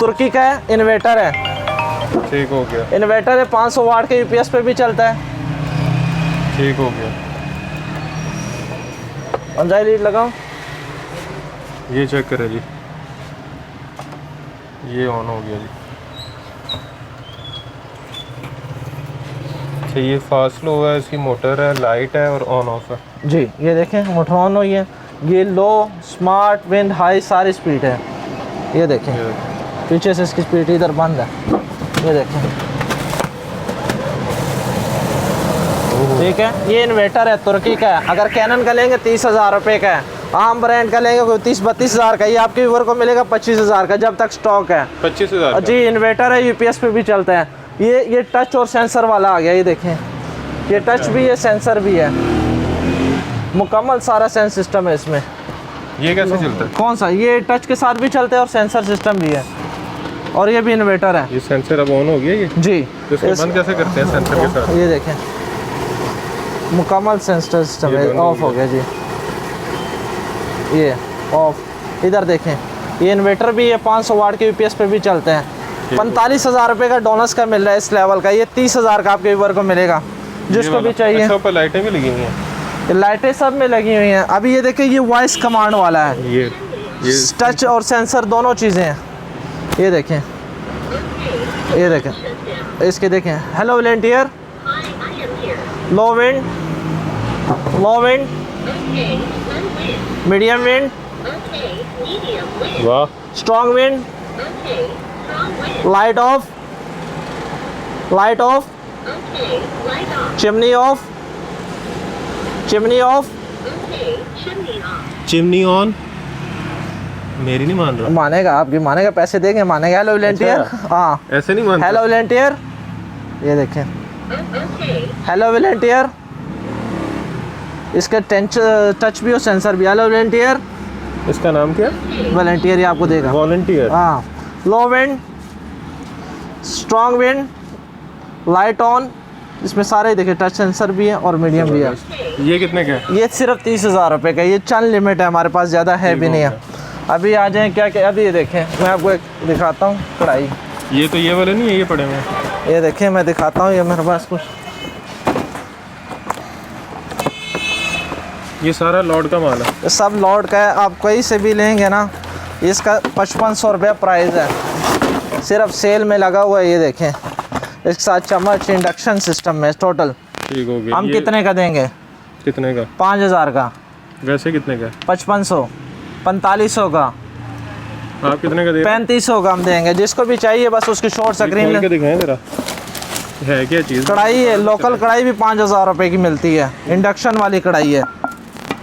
तुर्की का है, इन्वर्टर है, ठीक हो गया। इन्वर्टर है, 500 वाट के यूपीएस पे भी चलता है। ठीक हो गया। अंजाई लीड लगाओ, ये चेक करें जी, ये ऑन हो गया जी। अच्छा, ये फास्ट लो है, इसकी मोटर है, लाइट है और ऑन ऑफ है जी। ये देखें, मोटर ऑन हुई है। ये लो, स्मार्ट, विंड, हाई, सारी स्पीड है। ये देखें, पीछे से इसकी स्पीड इधर बंद है। ये देखें, ठीक है। ये इन्वर्टर है, तुर्की का है। अगर कैनन का लेंगे 30,000 रुपये का है, आम ब्रांड का लेंगे कोई 30-32,000 का। ये आपके व्यूअर को मिलेगा 25,000 का, जब तक स्टॉक है। 25,000 जी। इन्वर्टर है, यूपीएस पे भी चलता है। ये टच और सेंसर वाला आ गया। ये देखें, ये टच भी है, सेंसर भी है, मुकम्मल सारा सेंस सिस्टम है इसमें। ये कैसे चलता है? कौन सा? ये टच के साथ भी चलता है और सेंसर सिस्टम भी है, और ये भी इन्वर्टर है। ये सेंसर अब ऑन हो गया ये जी। तो इसको बंद कैसे करते हैं सेंसर के साथ? ये देखें, मुकम्मल सेंसर सिस्टम है। ऑफ हो गया जी, ये ऑफ। इधर देखें, ये इन्वर्टर भी है, 500 वाट के यूपीएस पे भी चलते हैं। 45,000 रुपये का डोनस का मिल रहा है इस लेवल का। ये 30,000 का आपके व्यूअर को मिलेगा, जिसको भी चाहिए। अच्छा, ऊपर लाइटें भी लगी हुई हैं, लाइटें सब में लगी हुई हैं। अभी ये देखें, ये वॉइस कमांड वाला है, ये टच और सेंसर दोनों चीज़ें हैं। ये देखें, ये देखें, इसके देखें, हेलो वॉलंटियर, लो विंड, लो विंड, मीडियम विंड, वाह, strong wind, light of, light of, chimney of, chimney of, chimney on. मेरी नहीं मान रहा। मानेगा, आपकी मानेगा, पैसे देंगे, मानेगा। हेलो वॉलंटियर, हाँ ऐसे नहीं मानता। हेलो वॉलंटियर, ये देखें, हेलो वॉलंटियर, इसका टच भी और सेंसर भी। हेलो वॉलंटियर, इसका नाम क्या? वॉलंटियर ही आपको देगा। वॉलंटियर, हाँ। Low wind, strong wind, light on, इसमें सारे देखे, टच सेंसर भी है और मीडियम भी है। ये कितने का है? ये सिर्फ 30,000 रुपये का। ये चंद लिमिट है हमारे पास, ज़्यादा है भी नहीं है। अभी आ जाएँ क्या क्या, अभी ये देखें, मैं आपको एक दिखाता हूँ कढ़ाई। ये तो ये वाले नहीं है, ये पड़े हुए हैं। ये देखें, मैं दिखाता हूँ, ये मेरे पास कुछ, ये सारा लॉर्ड का माल है। सब लॉर्ड का है। आप कहीं से भी लेंगे ना, इसका 5500 रुपये प्राइस है, सिर्फ सेल में लगा हुआ है। ये देखें, इसके साथ चम्मच, इंडक्शन सिस्टम है टोटल। ठीक हो गया। हम कितने का देंगे? कितने का? 5,000 का। वैसे कितने का? 5500, 4500 का। आप कितने का दे? 3500 का हम देंगे, जिसको भी चाहिए बस उसकी शॉर्ट स्क्रीन में दिखाएं जरा, है क्या चीज़? कढ़ाई है, लोकल कढ़ाई भी 5,000 रुपये की मिलती है, इंडक्शन वाली कढ़ाई है।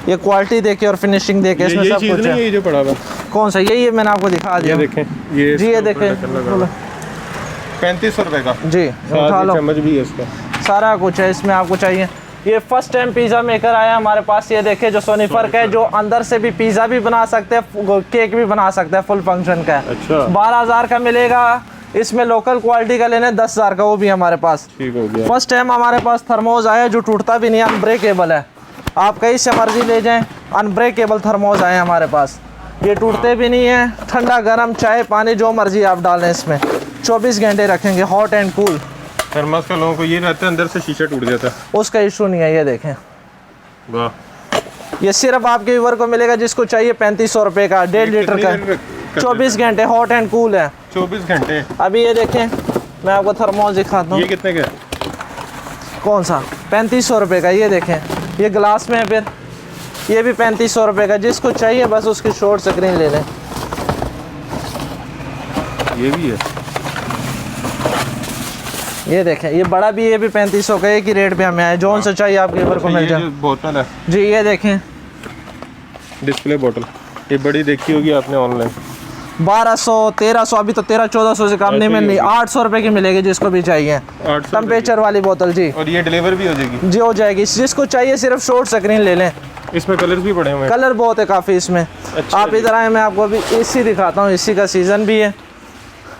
ये क्वालिटी देखे और फिनिशिंग देखे, इसमें सब कुछ है। ये जो पड़ा हुआ कौन सा? यही है, मैंने आपको दिखा दिया। ये देखें, ये जी, ये देखें, 3500 रुपये का जी, उठा लो। चम्मच भी है इसका, सारा कुछ है इसमें, आपको चाहिए। ये फर्स्ट टाइम पिज़्ज़ा मेकर आया हमारे पास। ये देखिए जो सोनीफर का है, जो अंदर से भी पिज़्ज़ा भी बना सकते हैं, केक भी बना सकते हैं, फुल फंक्शन का है। अच्छा। 12,000 का मिलेगा। इसमें लोकल क्वालिटी का लेने 10,000 का, वो भी हमारे पास। ठीक हो गया। फर्स्ट टाइम हमारे पास थर्मोस आया जो टूटता भी नहीं है, अनब्रेकेबल है। आप कहीं से मर्जी ले जाएं, अनब्रेकेबल थर्मोस आए हमारे पास। ये टूटते भी नहीं है। ठंडा गर्म चाय पानी जो मर्जी आप डालें इसमें, 24 घंटे रखेंगे, हॉट एंड कूल। थर्मस का लोगों को ये रहता है अंदर से शीशा टूट जाता है, उसका इशू नहीं है। ये देखें, वाह। ये सिर्फ आपके व्यूअर को मिलेगा जिसको चाहिए 3500 रुपये का, 1.5 लीटर का, 24 घंटे हॉट एंड कूल है। 24 घंटे। अभी ये देखें, मैं आपको थर्मोस दिखाता हूँ। ये कितने का है? कौन सा? 3500 रुपये का। ये देखें, ये ग्लास में है, फिर ये भी 3500 रुपये का। जिसको चाहिए बस उसकी शॉर्ट स्क्रीन ले लें। ये भी है, ये देखें, ये बड़ा भी, ये भी 3500 का। एक ही रेट पे हमें आया, जोन से चाहिए आपके व्यूअर को मिल ये जाए। जो बोतल है जी, ये देखें, डिस्प्ले बोतल, ये बड़ी देखी होगी आपने ऑनलाइन। 1200 1300, अभी तो 1300-1400 से कम नहीं मिलनी। 800 रुपये की मिलेगी जिसको भी चाहिए। 800 टेम्परेचर वाली बोतल जी। और ये डिलीवर भी हो जाएगी? जी हो जाएगी। जिसको चाहिए सिर्फ शॉर्ट स्क्रीन ले लें। इसमें कलर्स भी पड़े हुए हैं? कलर बहुत है काफ़ी इसमें। अच्छा आप इधर आए, मैं आपको अभी एसी दिखाता हूँ। एसी का सीज़न भी है।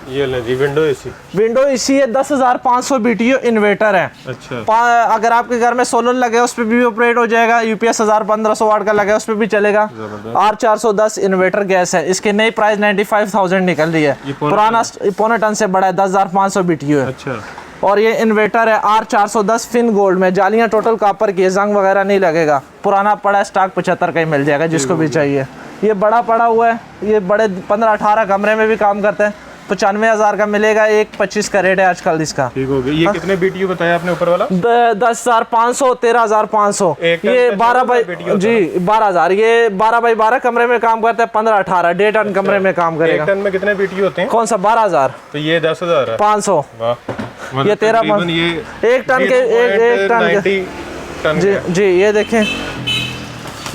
ये ले जी, विंडो एसी। विंडो एसी है, 10,500 BTU इन्वर्टर है। अच्छा। अगर आपके घर में सोलर लगे उस पर भी ऑपरेट हो जाएगा। UPS 1500 वाट का लगे उस पर भी चलेगा। R410 इन्वर्टर गैस है। इसकी नई प्राइस 95,000 निकल रही है। पुराना पौने टन से बड़ा है, 10,500 BTU है। अच्छा। और ये इन्वर्टर है R410 फिन गोल्ड में। जालियाँ टोटल कॉपर की है, जंग वगैरह नहीं लगेगा। पुराना पड़ा है, स्टॉक 75 का ही मिल जाएगा जिसको भी चाहिए। ये बड़ा पड़ा हुआ है, ये बड़े 15-18 कमरे में भी काम करते हैं। 95,000 का मिलेगा। 1,25 का रेट है आजकल इसका। ठीक हो गया। ये कितने BTU बताया आपने ऊपर वाला? 10,500 13,500। ये 12 बाई जी 12,000। ये 12 बाई 12 कमरे में काम करता है। 15-18 1.5 टन कमरे में काम करेगा। 1 टन में कितने BTU होते हैं? कौन सा? 12,000। तो ये 10,000 है। 500। वाह। ये 13 ये 1 टन के 1 टन के जी जी। ये देखें,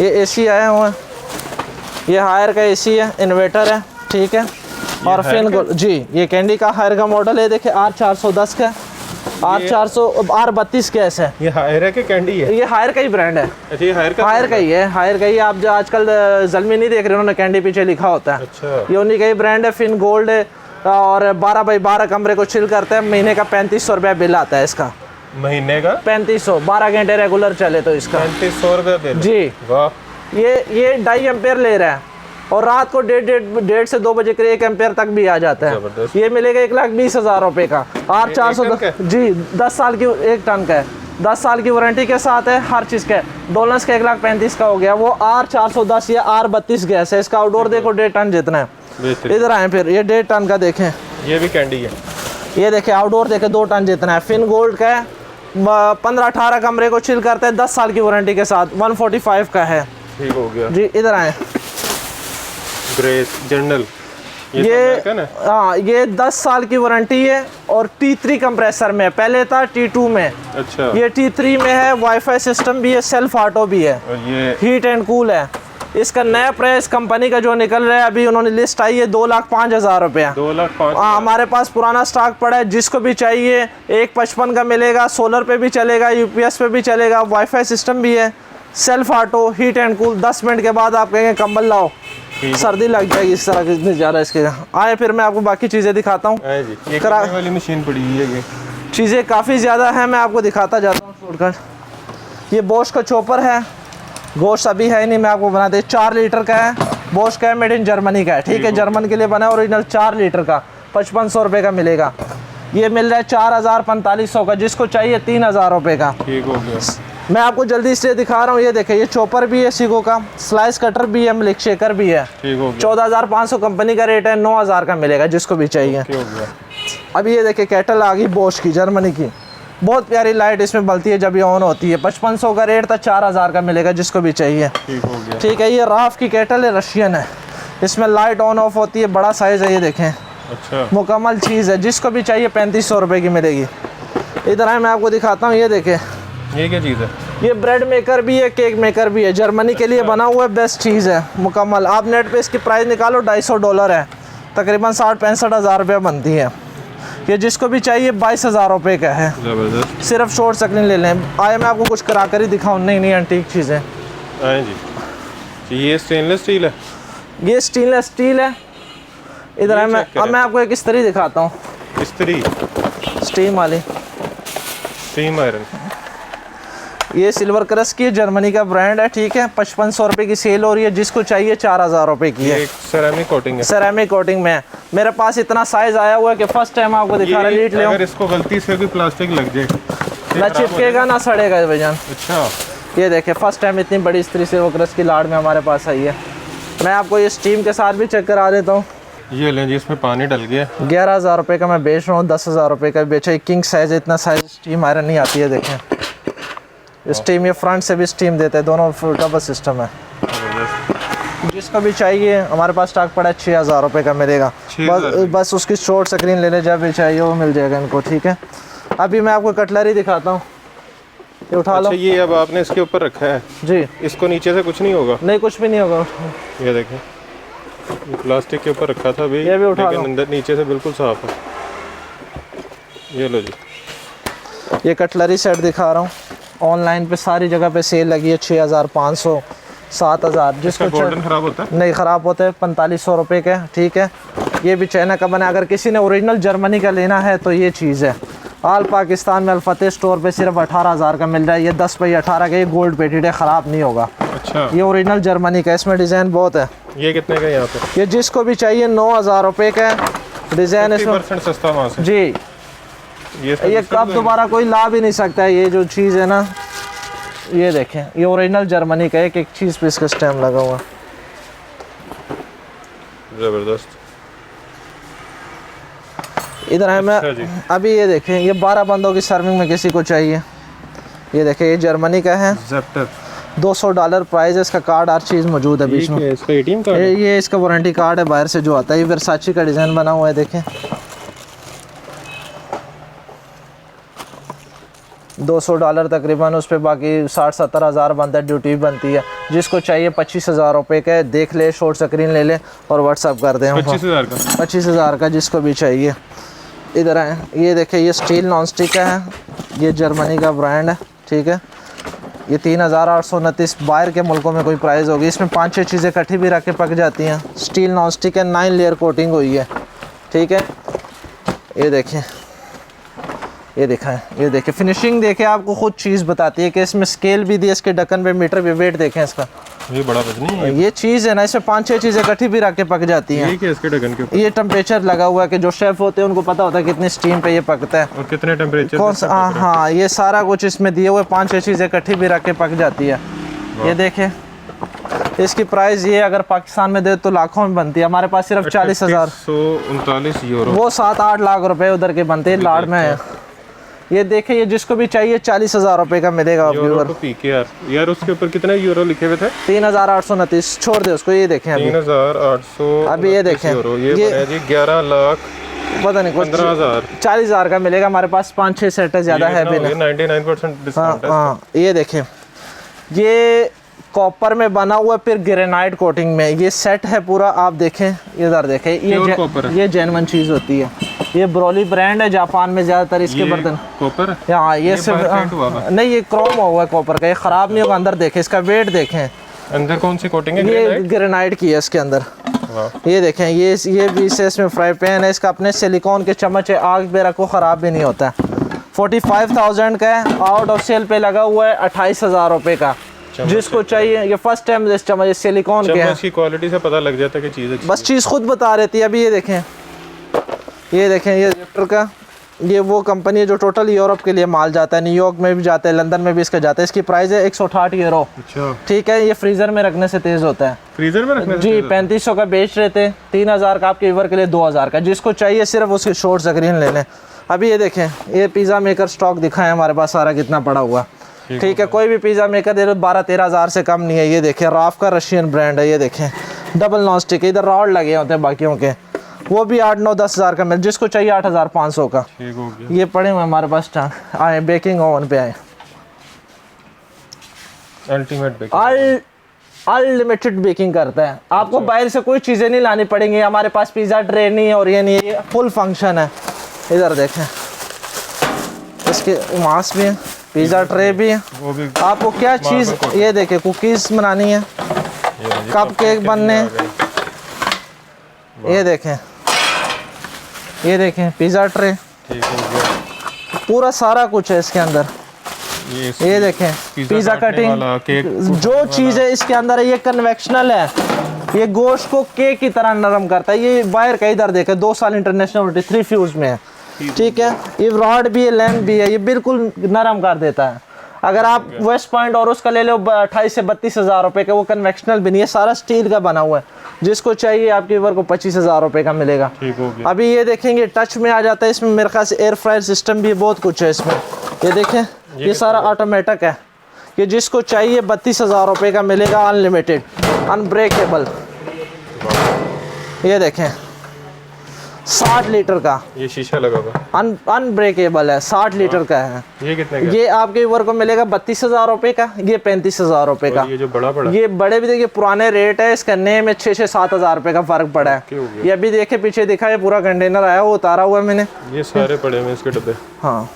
ये एसी आया हुआ है। ये हायर का एसी है, इन्वर्टर है, ठीक है। और फिन जी, ये कैंडी का हायर का मॉडल है। देखिए R410 का, R32 गैस है। ये हायर है कि कैंडी है? ये हायर का ही ब्रांड है। अच्छा, ये हायर का ही है। हायर का ही। आप जो आजकल जलमी नहीं देख रहे, उन्होंने कैंडी पीछे लिखा होता है। अच्छा। ये उन्हीं का ही ब्रांड है, फिन गोल्ड है। और 12 बाई 12 कमरे को चिल करते हैं। महीने का 3500 रुपया बिल आता है इसका। महीने का 3500, 12 घंटे रेगुलर चले तो इसका 3500 रुपये बिल जी। वाह। ये 2.5 एम्पेयर ले रहा है और रात को 1:30 से 2 बजे के 1 एम्पेयर तक भी आ जाता है। ये मिलेगा 1,20,000 रुपये का। R410 जी, 10 साल की, 1 टन का है। 10 साल की वारंटी के साथ है, हर चीज़ का है। डॉलर्स का 1,35,000 का हो गया। वो R410 या R32 गैस है। इसका आउटडोर देखो 1.5 टन जितना है। इधर आए फिर, ये 1.5 टन का देखें। ये भी कैंडी है। ये देखें, आउटडोर देखें 2 टन जितना है। फिन गोल्ड का है। 15-18 कमरे को चिल करते हैं। 10 साल की वारंटी के साथ। 145 का है। ठीक हो गया जी। इधर आए, ग्रेस जनरल। ये हाँ, ये 10 साल की वारंटी है और T3 कंप्रेसर में। पहले था T2 में। अच्छा। ये T3 में है। वाईफाई सिस्टम भी है, सेल्फ ऑटो भी है, और ये हीट एंड कूल है। इसका नया प्राइस कंपनी का जो निकल रहा है, अभी उन्होंने लिस्ट आई है, 2,05,000 रुपया। 2,05,000। हमारे पास पुराना स्टॉक पड़ा है। जिसको भी चाहिए 1,55 का मिलेगा। सोलर पे भी चलेगा, UPS पे भी चलेगा। वाईफाई सिस्टम भी है, self auto, heat and cool. 10 minute के बाद आप कहेंगे कंबल लाओ, सर्दी लग जाएगी। इस तरह कितनी ज़्यादा इसके। आए फिर मैं आपको बाकी चीज़ें दिखाता हूँ। ये वाली मशीन पड़ी हुई है। चीज़ें काफ़ी ज़्यादा है, मैं आपको दिखाता जाता हूँ छोड़कर। ये बोश का चॉपर है। गोश्त अभी है नहीं, मैं आपको बना दे। 4 लीटर का है। बोश का है, मेड इन जर्मनी का है, ठीक है। जर्मन के लिए बना है, ओरिजिनल 4 लीटर का। 5500 रुपये का मिलेगा। ये मिल रहा है 4,4500 का। जिसको चाहिए 3,000 रुपये का। ठीक हो गया। मैं आपको जल्दी से दिखा रहा हूँ। ये देखिए, ये चॉपर भी है सीगो का, स्लाइस कटर भी है, मिल्क शेकर भी है। 14,500 कंपनी का रेट है। 9,000 का मिलेगा जिसको भी चाहिए। अभी ये देखिए, केटल आ गई बोश की, जर्मनी की। बहुत प्यारी लाइट इसमें बलती है जब ये ऑन होती है। 5500 का रेट था, 4,000 का मिलेगा जिसको भी चाहिए। ठीक है। ये राफ की केटल है, रशियन है। इसमें लाइट ऑन ऑफ होती है, बड़ा साइज़ है। ये देखें, अच्छा, मुकम्मल चीज़ है। जिसको भी चाहिए 3500 रुपये की मिलेगी। इधर आए, मैं आपको दिखाता हूँ। ये देखें, ये क्या चीज़ है? ये ब्रेड मेकर भी है, केक मेकर भी है। जर्मनी के लिए बना हुआ है, बेस्ट चीज़ है मुकम्मल। आप नेट पे इसकी प्राइस निकालो, $250 है। तकरीबन 60-65 हज़ार रुपये बनती है। ये जिसको भी चाहिए 22,000 रुपये का है। ज़बरदस्त। सिर्फ शॉर्ट स्क्रीन ले लें। आए मैं आपको कुछ करा कर ही दिखाऊँ। नहीं नहीं एंटीक चीज़ें आए जी। ये स्टेनलेस स्टील है, ये स्टेनलेस स्टील है। इधर है मैं अब मैं आपको एक इस्त्री दिखाता हूँ, इस्त्री स्टीम वाली। Steam iron. ये सिल्वर क्रस्ट की जर्मनी का ब्रांड है, ठीक है। 5500 रुपये की सेल हो रही है, जिसको चाहिए 4000 रुपये की है। एक सेरेमिक कोटिंग है, सेरेमिक कोटिंग में है। मेरे पास इतना साइज आया हुआ है कि फर्स्ट टाइम आपको दिखा रहा है। अगर इसको गलती से भी प्लास्टिक लग जाए ना चिपकेगा ना सड़ेगा भाईजान। अच्छा, ये देखें फर्स्ट टाइम इतनी बड़ी इस्त्री सिल्वर क्रस्ट की लाड़ में हमारे पास आई है। मैं आपको ये स्टीम के साथ भी चेक करा देता हूँ। ये लें जी, इसमें पानी डल गया। 11,000 रुपये का मैं बेच रहा हूँ, 10,000 रुपये का बेचा। किंग साइज, इतना साइज स्टीम आयरन नहीं आती है। देखें स्टीम, ये फ्रंट से भी स्टीम देते हैं, दोनों डबल सिस्टम है। जिसको भी चाहिए हमारे पास स्टॉक पड़ा है 6,000 रुपये का मिलेगा। बस उसकी शॉर्ट स्क्रीन ले ले, जब भी चाहिए वो मिल जाएगा इनको, ठीक है। अभी मैं आपको कटलरी दिखाता हूँ, ये उठा लो। ये अब आपने इसके ऊपर रखा है जी, इसको नीचे से कुछ नहीं होगा? नहीं कुछ भी नहीं होगा। ये देखें, ये प्लास्टिक के ऊपर रखा था अभी, ये भी उठा लेकिन अंदर नीचे से बिल्कुल साफ है। ये लो जी, ये कटलरी सेट दिखा रहा हूँ। ऑनलाइन पे सारी जगह पे सेल लगी है, 6,500 7,000। जिसको गोल्डन खराब होता है? नहीं ख़राब होते हैं। 4500 रुपये के, ठीक है। ये भी चाइना का बना। अगर किसी ने ओरिजिनल जर्मनी का लेना है तो ये चीज़ है। आल पाकिस्तान में अल-फतेह स्टोर पे सिर्फ 18,000 का मिल रहा है। ये 10x18 का, ये गोल्ड पेटेड है, ख़राब नहीं होगा। अच्छा, ये ओरिजिनल जर्मनी का, इसमें डिज़ाइन बहुत है। ये कितने का यहाँ पे? ये जिसको भी चाहिए 9,000 रुपये का डिज़ाइन। इसमें 50% सस्ता वहाँ से जी। ये कब दोबारा कोई ला भी नहीं सकता है। ये जो चीज़ है ना, ये देखें, ये ओरिजिनल जर्मनी का, एक चीज़ पे इसका स्टैम्प लगा हुआ। ज़बरदस्त। इधर है मैं अच्छा अभी ये देखें, ये 12 बंदों की सर्विंग में किसी को चाहिए। ये देखें, ये जर्मनी का है, ज़ेप्टर। $200 प्राइस है। इसका कार्ड हर चीज़ मौजूद है बीच में। इसका ATM कार्ड है? ये इसका वारंटी कार्ड है बाहर से जो आता है। ये वर्साची का डिज़ाइन बना हुआ है, देखें। $200 तकरीबन उस पर, बाकी 60-70 हज़ार बनता है, ड्यूटी बनती है। जिसको चाहिए 25,000 रुपये का देख ले, शॉर्ट स्क्रीन ले ले और व्हाट्सअप कर दें। 25,000 का? 25,000 का जिसको भी चाहिए। इधर है, ये देखें, ये स्टील नॉन स्टिक का है, ये जर्मनी का ब्रांड है, ठीक है। ये 3,829 बाहर के मुल्कों में कोई प्राइस होगी। इसमें 5-6 चीज़ें इकट्ठी भी रख के पक जाती हैं। स्टील नॉन स्टिक है, 9 लेयर कोटिंग हुई है, ठीक है। ये देखें, ये दिखाएं, ये देखें फिनिशिंग देखें, आपको खुद चीज़ बताती है कि इसमें स्केल भी दी है, इसके ढक्कन पे मीटर भी। वेट देखें इसका, ये बड़ा वजनी है। ये चीज़ है ना, इसमें 5-6 चीज़ें इकट्ठी भी रख के पक जाती हैं। ये क्या इसके ढक्कन के ऊपर? ये टेम्परेचर लगा हुआ है कि जो शेफ़ होते हैं उनको पता होता है कितनी स्टीम पे ये पकता है और कितने टेम्परेचर कौन सा। हाँ, ये सारा कुछ इसमें दिए हुए, 5-6 चीज़ें इकट्ठी भी रख के पक जाती है। ये देखें, इसकी प्राइस ये अगर पाकिस्तान में दे तो लाखों में बनती है। हमारे पास सिर्फ 40,000, 39 यूरो। वो 7-8 लाख रुपए उधर के बनते हैं, लाड़ में है। ये देखें, ये जिसको भी चाहिए 40,000 रुपये का मिलेगा। यार उसके ऊपर कितने यूरो लिखे हुए थे? 3,829। छोड़ दे उसको। ये देखें अभी 3,800। अभी ये देखें, ये 11 लाख पता नहीं, 15,000 40,000 का मिलेगा। हमारे पास 5-6 सेट है, ज़्यादा है भी नहीं। 99% डिस्काउंट है। हाँ, ये देखें, ये कॉपर में बना हुआ, फिर ग्रेनाइट कोटिंग में ये सेट है पूरा। आप देखें, इधर देखें, ये जेन्युइन चीज़ होती है। ये ब्रोली ब्रांड है, जापान में ज़्यादातर इसके बर्तन कॉपर। हाँ, ये सिर्फ नहीं, ये क्रोम हुआ है कॉपर का, ये ख़राब नहीं होगा। अंदर देखें, इसका वेट देखें, अंदर कौन सी कोटिंग है? ये ग्रेनाइट की है इसके अंदर। ये देखें, ये भी से इसमें फ्राई पैन है, इसका अपने सिलिकॉन के चम्मच है, आग पे रखो ख़राब भी नहीं होता है। 45,000 का है, आउट ऑफ सेल पे लगा हुआ है 28,000 रुपये का। जिसको चाहिए, ये फर्स्ट टाइम इस चम्मच सिलिकॉन के हैं। की क्वालिटी से पता लग जाता है कि चीज़ अच्छी, बस चीज़ खुद बता रही थी। अभी ये देखें, ये देखें, ये ज़ेप्टर का, ये वो कंपनी है जो टोटल यूरोप के लिए माल जाता है। न्यूयॉर्क में भी जाता है, लंदन में भी इसका जाता है। इसकी प्राइस है 168 यूरो। अच्छा, ठीक है। ये फ्रीज़र में रखने से तेज़ होता है। फ्रीज़र में रखने से जी, 3500 का बेच रहे थे, 3,000 का आपके वीवर के लिए 2,000 का। जिसको चाहिए सिर्फ उसकी शॉर्ट स्क्रीन ले लें। अभी ये देखें, ये पिज़्ज़ा मेकर स्टॉक दिखाएं हमारे पास सारा कितना पड़ा हुआ। ठीक है, कोई भी पिज़्ज़ा मेकर दे 12-13 हज़ार से कम नहीं है। ये देखें, राफ का रशियन ब्रांड है। ये देखें, डबल नॉन स्टिक, इधर रॉड लगे होते हैं बाकियों के, वो भी 8-9-10 हज़ार का मिल। जिसको चाहिए 8,500 का। ठीक हो गया। ये पड़े हुए हमारे पास आए, बेकिंग ओवन पे आए, अल्टीमेट बेकिंग, अनलिमिटेड बेकिंग करता है। आपको बाहर से कोई चीज़ें नहीं लानी पड़ेंगी। हमारे पास पिज़्ज़ा ट्रे नहीं है और ये नहीं है, ये फुल फंक्शन है। इधर देखें, इसके मास्क भी है, पिज़्ज़ा ट्रे भी है। वो भी आपको क्या चीज़, ये देखें कुकीज़ बनानी है, कप केक बनने, ये देखें, ये देखें पिज़्ज़ा ट्रे, ठीक है, पूरा सारा कुछ है इसके अंदर। ये देखें पिज़्ज़ा कटिंग, जो चीज़ है इसके अंदर है, ये कन्वेक्शनल है, ये गोश्त को केक की तरह नरम करता है। ये बाहर का इधर देखें 2 साल इंटरनेशनल 3 फ्यूज में है, ठीक है। ये रॉड भी है, लैम्प भी है, ये बिल्कुल नरम कर देता है। अगर आप वेस्ट पॉइंट और उसका ले लो 28 से 32 हज़ार रुपये का, वो कन्वेक्शनल भी नहीं है, सारा स्टील का बना हुआ है। जिसको चाहिए आपके व्यूअर को 25 हज़ार रुपये का मिलेगा। अभी ये देखेंगे टच में आ जाता है, इसमें मेरे ख्याल से एयर फ्रायर सिस्टम भी बहुत कुछ है इसमें। ये देखें, ये सारा ऑटोमेटिक है, ये जिसको चाहिए 32 हज़ार रुपये का मिलेगा, अनलिमिटेड, अनब्रेकेबल। ये देखें 60 लीटर का, ये शीशा लगा हुआ अनब्रेकेबल है, 60 लीटर का है। ये कितने का? ये आपके व्यूअर को मिलेगा 32 हज़ार रुपये का, ये 35 हज़ार रुपये का। ये जो बड़ा पड़ा, ये बड़े भी देखिए पुराने रेट है, इसका नए में 6-7 हज़ार रुपये का फर्क पड़ा है। ये अभी देखे पीछे दिखा, ये पूरा कंटेनर आया, वो उतारा हुआ है मैंने, ये सारे पड़े हुए इसके डब्बे। हाँ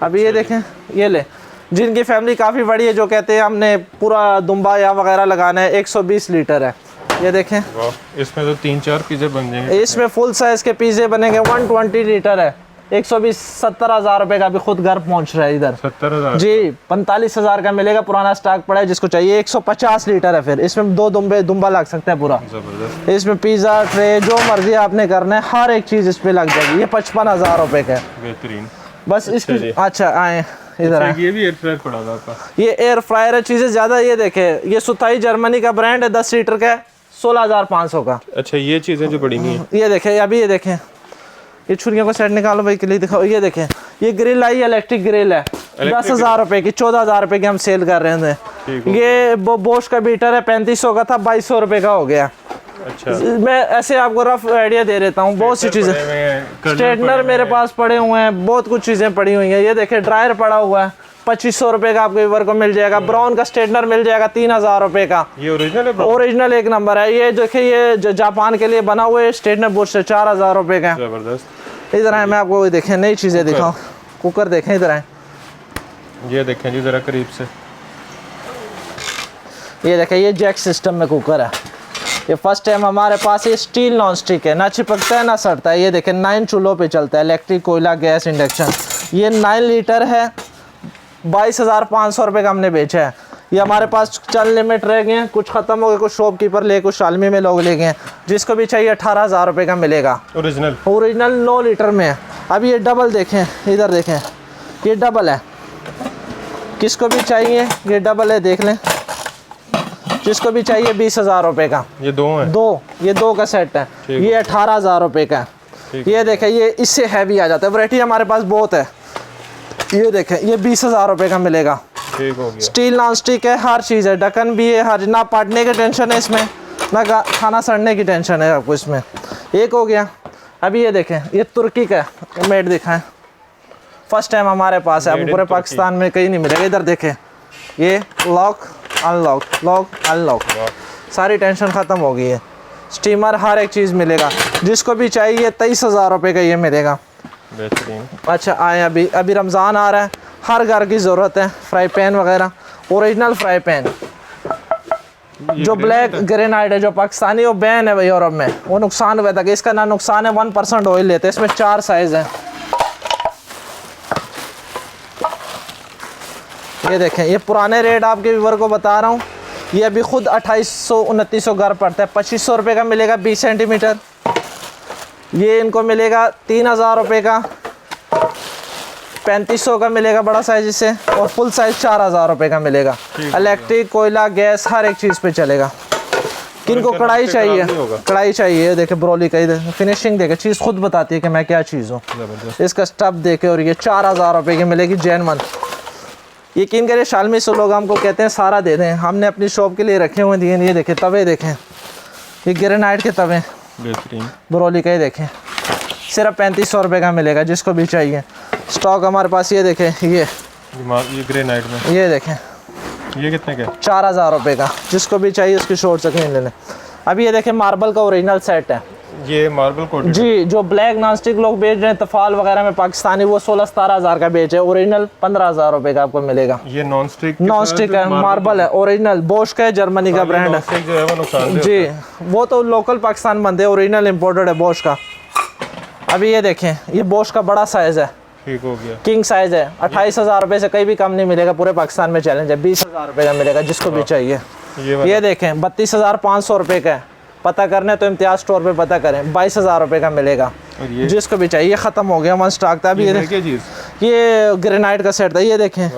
अभी ये देखें, ये ले, जिनकी फैमिली काफ़ी बड़ी है, जो कहते हैं हमने पूरा दुम्बा या वगैरह लगाना है, 120 लीटर है। ये देखें, इसमें तो 3-4 पिज़्ज़े बन जाएंगे। इसमें फुल साइज के पिज़्ज़े बनेंगे, 120 लीटर है, 120, 70 हज़ार रुपये का भी खुद घर पहुंच रहा है इधर। 70,000 जी, 45 हज़ार का मिलेगा, पुराना स्टॉक पड़ा है, जिसको चाहिए। 150 लीटर है, फिर इसमें 2 दुम्बा लग सकता है पूरा। जबरदस्त। इसमें पिज़्ज़ा ट्रे जो मर्जी आपने करना है, हर एक चीज़ इस पे लग जाएगी। ये 55 हज़ार रुपये का है, बेहतरीन। बस इसकी। अच्छा आए इधर आए, ये भी एयर फ्रायर पड़ा था आपका? ये एयर फ्रायर है, चीज़ें ज़्यादा। ये देखें, ये सुताई जर्मनी का ब्रांड है, 10 लीटर का, 16,500 का। अच्छा, ये चीज़ें जो पड़ी हुई हैं, ये देखें, अभी ये देखें, ये छुरियों को सेट निकालो भाई, के लिए दिखाओ। ये देखें, ये ग्रिल आई, इलेक्ट्रिक ग्रिल है, 10 हज़ार रुपये की, 14 हज़ार रुपये की हम सेल कर रहे थे। ये बोश का बीटर है, 3500 का था, 2200 रुपये का हो गया। अच्छा, मैं ऐसे आपको रफ आइडिया दे देता हूँ। बहुत सी चीज़ें, स्ट्रेटनर मेरे पास पड़े हुए हैं, बहुत कुछ चीज़ें पड़ी हुई हैं। ये देखें ड्रायर पड़ा हुआ है, 2500 रुपये का आपको व्यूअर को मिल जाएगा। ब्राउन का स्ट्रेटनर मिल जाएगा 3000 रुपये का। ये ओरिजिनल है? ओरिजिनल एक नंबर है। ये देखिए, ये जापान के लिए बना हुआ है स्ट्रेटनर बुश से, 4000 रुपये का। जबरदस्त। इधर आए, मैं आपको देखें नई चीज़ें दिखाऊँ। कुकर देखें, इधर आए, ये देखें जी ज़रा करीब से। ये देखें, ये जैक सिस्टम में कुकर है। ये फर्स्ट टाइम हमारे पास, ये स्टील नॉन स्टिक है, ना चिपकता है ना सड़ता है। ये देखें 9 चूल्हों पे चलता है, इलेक्ट्रिक, कोयला, गैस, इंडक्शन। ये 9 लीटर है, 22,500 रुपये का हमने बेचा है। ये हमारे पास चल लिमिट रह गए हैं, कुछ ख़त्म हो गए, कुछ शॉपकीपर ले, कुछ शालमी में लोग ले गए। जिसको भी चाहिए 18,000 रुपये का मिलेगा। ओरिजिनल 9 लीटर में है। अब ये डबल देखें, इधर देखें, ये डबल है, किसको भी चाहिए ये डबल है, देख लें। जिसको भी चाहिए 20,000 रुपये का। ये दो हैं? ये दो का सेट है। ये 18,000 रुपये का है। ये देखें, ये इससे हैवी आ जाता है। वैरायटी हमारे पास बहुत है। ये देखें, ये 20,000 रुपये का मिलेगा। ठीक हो गया। स्टील नॉन स्टिक है, हर चीज़ है, ढक्कन भी है, हर, ना पाटने की टेंशन है इसमें, ना खाना सड़ने की टेंशन है आपको इसमें। एक हो गया। अभी ये देखें, ये तुर्की का मेड दिखाएं, फर्स्ट टाइम हमारे पास है, अब पूरे पाकिस्तान में कहीं नहीं मिलेगा। इधर देखें, ये लॉक अनलॉक, लॉक अनलॉक, सारी टेंशन ख़त्म हो गई है। स्टीमर, हर एक चीज़ मिलेगा। जिसको भी चाहिए 23,000 रुपये का ये मिलेगा। बेहतरीन। अच्छा आए, अभी रमज़ान आ रहा है, हर घर की ज़रूरत है फ्राई पैन वगैरह। ओरिजिनल फ्राई पैन जो ब्लैक ग्रेनाइट है, जो पाकिस्तानी, वो बैन है यूरोप में, वो नुकसान हुआ था कि इसका ना नुकसान है, 1% ऑयल लेते हैं। इसमें 4 साइज़ हैं। ये देखें, ये पुराने रेट आपके व्यूअर को बता रहा हूँ। ये अभी खुद 2800-2900 घर पड़ता है। 2500 रुपये का मिलेगा 20 सेंटीमीटर। ये इनको मिलेगा 3,000 रुपये का। 3500 का मिलेगा बड़ा साइज इसे, और फुल साइज 4,000 रुपये का मिलेगा। इलेक्ट्रिक, कोयला, गैस, हर एक चीज़ पे चलेगा। किनको कढ़ाई चाहिए, कढ़ाई चाहिए। ये देखे ब्रोली का, फिनिशिंग देखे, चीज़ खुद बताती है कि मैं क्या चीज़ हूँ। इसका स्टफ देखे, और ये 4,000 रुपये की मिलेगी जेनवन। यकीन करिए, शालमी से लोग हमको कहते हैं सारा दे दें, हमने अपनी शॉप के लिए रखे हुए दिए। ये देखें तवे, देखें ये ग्रेनाइट के तवे, बेहतरीन ब्रोली का। ही देखें, सिर्फ 3500 रुपये का मिलेगा जिसको भी चाहिए। स्टॉक हमारे पास। ये देखें, ये ग्रेनाइट में, ये देखें, ये कितने का? 4,000 रुपये का। जिसको भी चाहिए उसकी शॉर्ट स्क्रीन ले लें। अभी ये देखें, मार्बल का ओरिजिनल सेट है। ये मार्बल कोटेड जी, जो ब्लैक नॉन स्टिक लोग बेच रहे हैं तफाल वगैरह में पाकिस्तानी, वो 16-17 हज़ार का बेच है। ओरिजिनल 15,000 रुपए का आपको मिलेगा। ये नॉन स्टिक है, मार्बल है, ओरिजिनल बोश का है, जर्मनी का ब्रांड है जो है वो नुकसान जी। वो तो लोकल पाकिस्तान बनते हैं, ओरिजिनल इम्पोर्टेड है बोश का। अभी ये देखें, ये बोश का बड़ा साइज है, ठीक हो गया, किंग साइज है। 28,000 रुपए से कहीं भी कम नहीं मिलेगा, पूरे पाकिस्तान में चैलेंज है। 20,000 रुपए का मिलेगा जिसको भी चाहिए। ये देखें 32,500 रुपए का है। पता करने तो इम्तियाज स्टोर पे पता करें, 22,000 रुपए का मिलेगा जिसको भी चाहिए। ख़त्म हो गया, वन स्टॉक था। अभी ये ग्रेनाइट का सेट था, ये देखें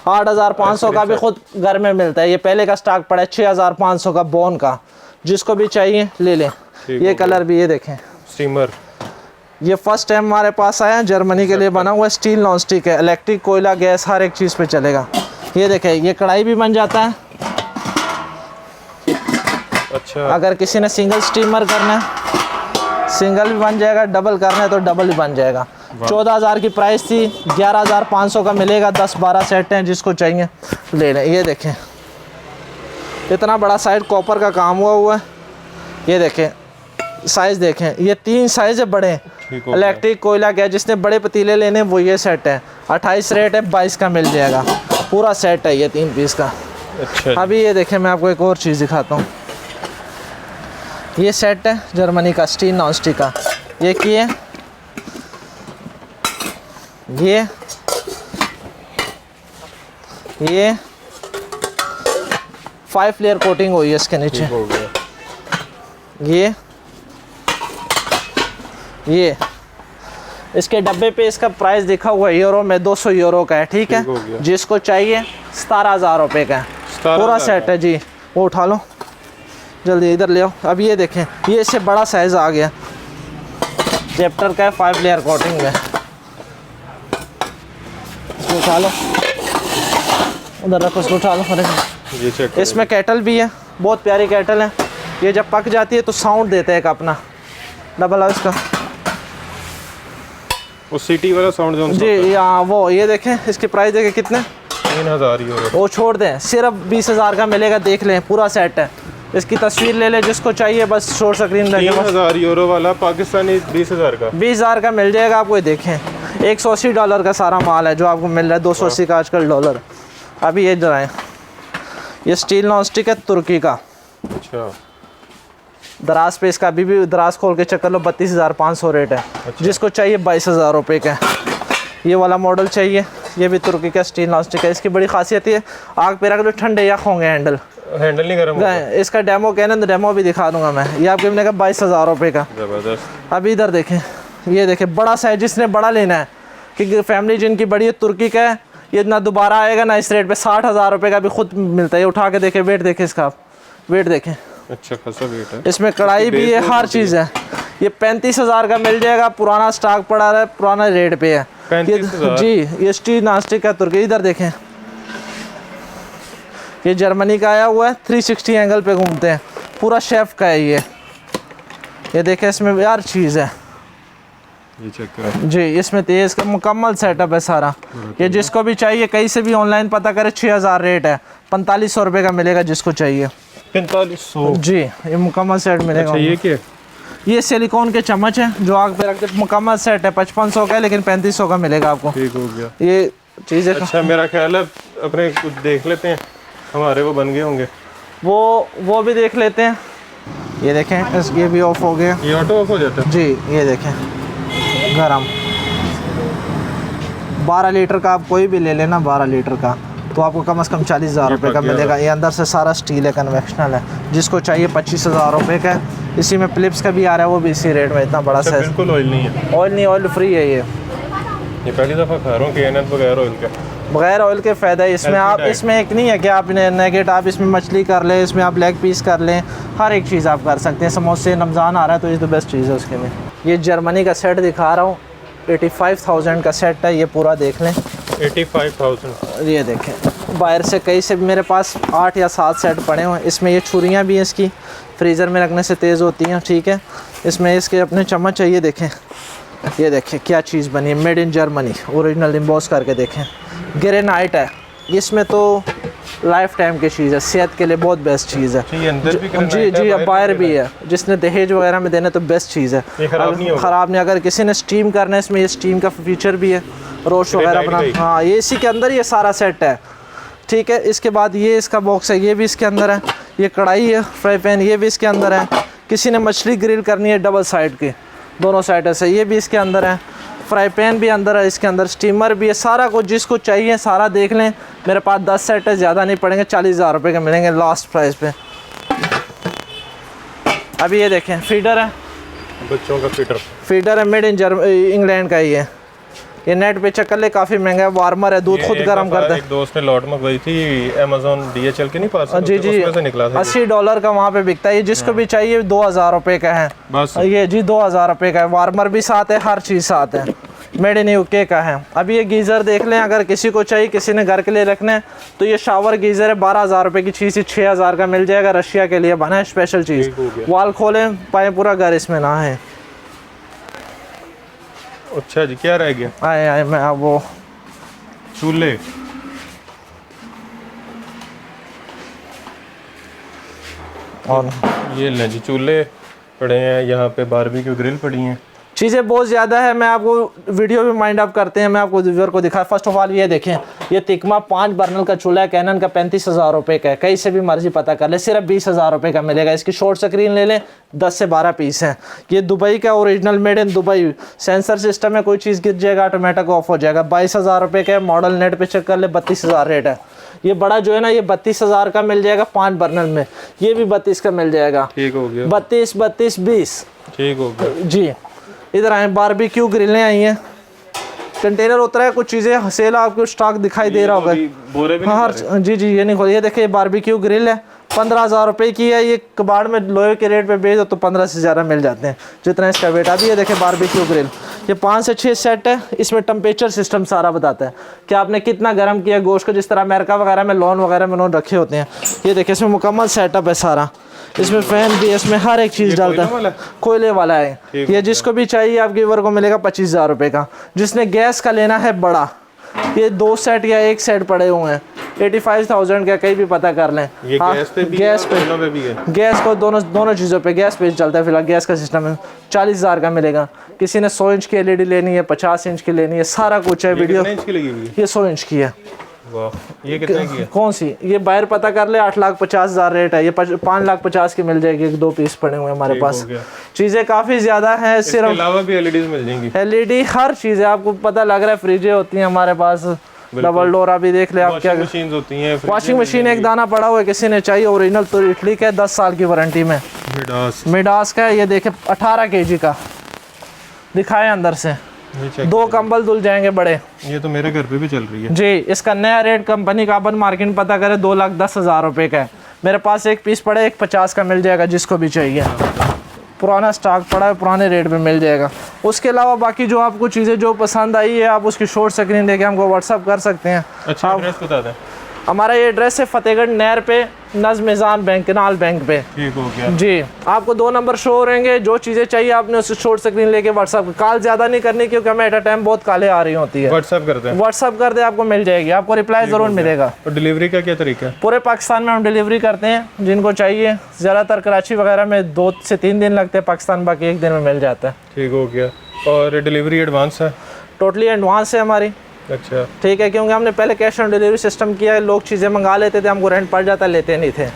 8,500 का भी खुद घर में मिलता है। ये पहले का स्टॉक पड़ा है 6,500 का बोन का, जिसको भी चाहिए ले लें। ये कलर भी ये देखें, स्टीमर। ये फर्स्ट टाइम हमारे पास आया, जर्मनी के लिए बना हुआ, स्टील नॉन स्टिक है, इलेक्ट्रिक, कोयला, गैस, हर एक चीज़ पे चलेगा। ये देखें, ये कढ़ाई भी बन जाता है। अच्छा, अगर किसी ने सिंगल स्टीमर करना है, सिंगल भी बन जाएगा, डबल करना है तो डबल भी बन जाएगा। 14,000 की प्राइस थी, 11,500 का मिलेगा। 10-12 सेट हैं, जिसको चाहिए ले लें। ये देखें, इतना बड़ा साइड कॉपर का काम हुआ है। ये देखें साइज़ देखें, ये 3 साइज़ है बड़े, इलेक्ट्रिक, कोयला, गैस। जिसने बड़े पतीले लेने वो ये सेट है। 28 रेट है, 22 का मिल जाएगा। पूरा सेट है ये 3 पीस का। अच्छा, अभी ये देखें, मैं आपको एक और चीज़ दिखाता हूँ। ये सेट है जर्मनी का, स्टील नॉन स्टिक का। ये किए, ये 5 लेयर कोटिंग हुई है इसके नीचे। ये इसके डब्बे पे इसका प्राइस लिखा हुआ है यूरो में, 200 यूरो का है। ठीक है, जिसको चाहिए 17,000 रुपये का है, पूरा सेट है जी। वो उठा लो जल्दी, इधर ले आओ। अब ये देखें, ये इससे बड़ा साइज़ आ गया, चैप्टर का है, 5 लेयर कोटिंग में। इसको उठा लो, उधर रखो, इसको उठा लो। ये चेक, इसमें केटल भी है, बहुत प्यारी केटल है। ये जब पक जाती है तो साउंड देता है एक अपना, डबल है इसका, वो सिटी वाला साउंड जो जी। यहाँ वो ये देखें, इसकी प्राइस देखें कितने, 3,000 यूरो। वो छोड़ दें, सिर्फ 20,000 का मिलेगा। देख लें, पूरा सेट है। इसकी तस्वीर ले ले जिसको चाहिए, बस शॉर्ट स्क्रीन लगे। 3,000 यूरो वाला पाकिस्तानी 20,000 का, 20,000 का मिल जाएगा आपको। देखें $180 का सारा माल है जो आपको मिल रहा है, 280 का आजकल डॉलर। अभी ये जराएँ, ये स्टील नॉन स्टिक है, तुर्की का। अच्छा, दराज पे इसका अभी भी दराज खोल के चेक कर लो, 32,500 रेट है। अच्छा। जिसको चाहिए 22,000 रुपये का। ये वाला मॉडल चाहिए, ये भी तुर्की का स्टील नॉन स्टिक है। इसकी बड़ी खासियत है, आग पे रख लो ठंडे या होंगे, हैंडल नहीं गर्म होगा। इसका डेमो कहना तो डेमो भी दिखा दूंगा मैं। ये आपके मिलेगा 22,000 रुपये का। ज़बरदस्त। अभी इधर देखें, ये देखें बड़ा साइज, जिसने बड़ा लेना है, क्योंकि फैमिली जिनकी बड़ी है, तुर्की का है। ये ना दोबारा आएगा ना इस रेट पे। 60,000 रुपये का भी खुद मिलता है। ये उठा के देखें, वेट देखें इसका, वेट देखें, अच्छा खासा वेट है। इसमें कढ़ाई भी है, हर चीज़ है। ये 35,000 का मिल जाएगा, पुराना स्टॉक पड़ा है, पुराना रेट पे है। 35,000 जी। ये स्टील नॉन स्टिक का तुर्की। इधर देखें, ये जर्मनी का आया हुआ है, 360 एंगल पे घूमते हैं, पूरा शेफ का है ये देखें, इसमें यार चीज़ है, ये चेक करें जी। इसमें तेज़ का मुकम्मल सेटअप है सारा। ये जिसको भी चाहिए, कहीं से भी ऑनलाइन पता करे, 6,000 रेट है, 4,500 रुपये का मिलेगा जिसको चाहिए। 4500 जी, ये मुकम्मल सेट मिलेगा। अच्छा, ये क्या, ये सिलिकॉन के चम्मच हैं जो आग पे रखते, मुकम्मल सेट है, 5500 का है, लेकिन 3500 का मिलेगा आपको। ठीक हो गया ये चीज़ें। अच्छा, मेरा ख्याल है अपने कुछ देख लेते हैं, हमारे वो बन गए होंगे। वो भी देख लेते हैं। ये देखें, ये भी ऑफ हो गया। ये ऑटो ऑफ हो जाता है जी। ये देखें, गरम 12 लीटर का आप कोई भी ले लेना, 12 लीटर का, तो आपको कम से कम 40,000 रुपये का मिलेगा। ये अंदर से सारा स्टील है, कन्वेक्शनल है। जिसको चाहिए 25,000 रुपये का। इसी में फिलिप्स का भी आ रहा है, वो भी इसी रेट में, इतना बड़ा अच्छा, साइज। बिल्कुल ऑयल नहीं है। ऑयल नहीं, ऑयल फ्री है ये पहली दफ़ा खा रहा हूँ KNN बगैर ऑयल के। बगैर ऑयल के फ़ायदा है इसमें। आप इसमें एक नहीं है कि आप नेगेट, आप इसमें मछली कर लें, इसमें आप लेग पीस कर लें, हर एक चीज़ आप कर सकते हैं। समोसे, रमज़ान आ रहा है तो ये तो बेस्ट चीज़ है उसके में। ये जर्मनी का सेट दिखा रहा हूँ, 85,000 का सेट है। ये पूरा देख लें, 85,000। ये देखें, बाहर से कई से मेरे पास 8 या 7 सेट पड़े हुए हैं। इसमें ये छुरियाँ भी हैं, इसकी फ्रीज़र में रखने से तेज़ होती हैं। ठीक है, इसमें इसके अपने चम्मच है। ये देखें, ये देखें क्या चीज़ बनी है, made in Germany, original emboss करके देखें। ग्रेनाइट है इसमें, तो लाइफ टाइम की चीज़ है, सेहत के लिए बहुत बेस्ट चीज़ है। ये अंदर भी जी जी, अब बाहर भी है, जिसने दहेज वगैरह में देने तो बेस्ट चीज़ है, ये ख़राब नहीं होगा। ख़राब नहीं। अगर किसी ने स्टीम करना है, इसमें ये स्टीम का फीचर भी है, रोश वगैरह बना, हाँ ये इसी के अंदर ये सारा सेट है, ठीक है। इसके बाद ये इसका बॉक्स है, ये भी इसके अंदर है, ये कढ़ाई है, फ्राई पैन ये भी इसके अंदर है। किसी ने मछली ग्रिल करनी है डबल साइड की, दोनों साइड से, ये भी इसके अंदर है। फ्राई पैन भी अंदर है, इसके अंदर स्टीमर भी है, सारा कुछ जिसको चाहिए सारा देख लें। मेरे पास 10 सेट है, ज़्यादा नहीं पड़ेंगे, 40,000 रुपये के मिलेंगे लास्ट प्राइस पे। अभी ये देखें फीडर है, बच्चों का फीडर है, मेड इन इंग्लैंड का ही है। ये नेट पे चेक कर ले, काफ़ी महंगा है, वार्मर है, दूध खुद गर्म करता है। एक दोस्त ने लॉट मंगवाई थी अमेज़न DHL के नहीं पास, जी जी, उसमें से निकला था। $80 का वहाँ पे बिकता है, ये जिसको भी चाहिए 2,000 रुपये का है बस। ये जी 2,000 रुपये का है, वार्मर भी साथ है, हर चीज़ साथ है, मेड इन UK का है। अभी ये गीज़र देख लें, अगर किसी को चाहिए, किसी ने घर के लिए रखना है तो ये शावर गीज़र है, 12,000 रुपये की चीज़, 6,000 का मिल जाएगा, रशिया के लिए बना है स्पेशल चीज़। वाल खोलें पाए पूरा घर इसमें ना है। अच्छा जी, क्या रह गया? आए मैं अब वो चूल्हे, और ये लें जी चूल्हे पड़े हैं, यहाँ पे बारबेक्यू ग्रिल पड़ी हैं। चीज़ें बहुत ज़्यादा है, मैं आपको वीडियो भी माइंड अप करते हैं, मैं आपको व्यूअर को दिखा। फर्स्ट ऑफ ऑल ये देखें, ये तिकमा 5 बर्नल का चूल्हा है, कैनन का 35,000 रुपये का है, कहीं से भी मर्जी पता कर ले, सिर्फ 20,000 रुपये का मिलेगा। इसकी शॉर्ट स्क्रीन ले लें, 10 से 12 पीस हैं। ये दुबई का original, made in Dubai, sensor system है, कोई चीज़ गिर जाएगा ऑटोमेटिक ऑफ हो जाएगा। 22,000 रुपये का मॉडल, नेट पे चेक कर ले, 32,000 रेट है। ये बड़ा जो है ना, ये 32,000 का मिल जाएगा 5 बर्नल में, ये भी 32 का मिल जाएगा। ठीक हो गया, 32, 32, 20 ठीक हो गया जी। इधर आए, बारबेक्यू ग्रिलें आई हैं, कंटेनर उतरा है, कुछ चीज़ें सेल आपको स्टॉक दिखाई दे रहा होगा। बोरे भी हाँ जी जी, ये नहीं खोल, ये देखिए बारबेक्यू ग्रिल है, 15,000 रुपये की है। ये कबाड़ में लोहे के रेट पे बेच दो तो 15 से ज़्यादा मिल जाते हैं, जितना इसका वेट। अभी ये देखिए बारबेक्यू ग्रिल, ये 5 से 6 सेट है, इसमें टेम्परेचर सिस्टम सारा बताता है कि आपने कितना गर्म किया गोश्त को, जिस तरह अमेरिका वगैरह में लॉन वगैरह में उन्होंने रखे होते हैं। ये देखिए इसमें मुकम्मल सेटअप है सारा, इसमें फ़ैन भी है, इसमें हर एक चीज़ डालता है, कोयले वाला है। ये जिसको भी चाहिए आपके व्यूअर को मिलेगा 25,000 रुपये का। जिसने गैस का लेना है बड़ा, ये 2 सेट या 1 सेट पड़े हुए हैं, 85,000 का, कहीं भी पता कर लें। ये हाँ, गैस पे भी गैस पे भी है, गैस को दोनों चीज़ों पे गैस पे चलता है फिलहाल, गैस का सिस्टम है। 40,000 का मिलेगा। किसी ने 100 इंच की LED लेनी है, 50 इंच की लेनी है, सारा कुछ है। वीडियो कितने इंच की लगी हुई है? ये 100 इंच की है। वाह, ये कितने की है? कौन सी? ये बाहर पता कर ले, 8,50,000 रेट है, ये 5,50,000 की मिल जाएगी। 1-2 पीस पड़े हुए हमारे पास। चीज़ें काफ़ी ज़्यादा हैं, सिर्फ अलावा भी LEDs मिल जाएंगी। LED हर चीज़ है, आपको पता लग रहा है। फ्रिजें होती हैं हमारे पास, डबल डोर। अभी देख ले आप, क्या मशीन होती हैं, वॉशिंग मशीन एक दाना पड़ा हुआ है, किसी ने चाहिए ओरिजिनल तो इटली का है, 10 साल की वारंटी में, मिडास का है। ये देखे 18 kg का, दिखाए अंदर से, 2 कंबल धुल जाएंगे बड़े। ये तो मेरे घर पे भी चल रही है जी। इसका नया रेट कंपनी का अपन मार्केट में पता करें 2,10,000 रुपये का है। मेरे पास एक पीस पड़े, 1,50 का मिल जाएगा, जिसको भी चाहिए। पुराना स्टॉक पड़ा है, पुराने रेट में मिल जाएगा। उसके अलावा बाकी जो आपको चीज़ें जो पसंद आई है, आप उसकी शॉर्ट स्क्रीन लेके हमको व्हाट्सअप कर सकते हैं। अच्छा, एड्रेस बता दें। हमारा ये एड्रेस है फतेहगढ़ नहर पे, नज़्म मिज़ान बैंक, कनाल बैंक पे। ठीक हो गया जी। आपको 2 नंबर शो हो रहेंगे, जो चीज़ें चाहिए आपने उससे शॉर्ट स्क्रीन लेके व्हाट्सअप। कॉल ज़्यादा नहीं करनी, क्योंकि हमें एट अ टाइम बहुत कॉलें आ रही होती है। व्हाट्सअप कर दें, व्हाट्सअप कर दे, आपको मिल जाएगी, आपको रिप्लाई ज़रूर मिलेगा। और डिलीवरी का क्या तरीका है? पूरे पाकिस्तान में हम डिलीवरी करते हैं, जिनको चाहिए। ज़्यादातर कराची वगैरह में 2 से 3 दिन लगते हैं, पाकिस्तान बाकी 1 दिन में मिल जाता है। ठीक हो गया। और डिलीवरी एडवांस है? टोटली एडवांस है हमारी। अच्छा, ठीक है, क्योंकि हमने पहले कैश ऑन डिलीवरी सिस्टम किया है। लोग चीज़ें मंगा लेते थे, हमको रेंट पड़ जाता, लेते नहीं थे।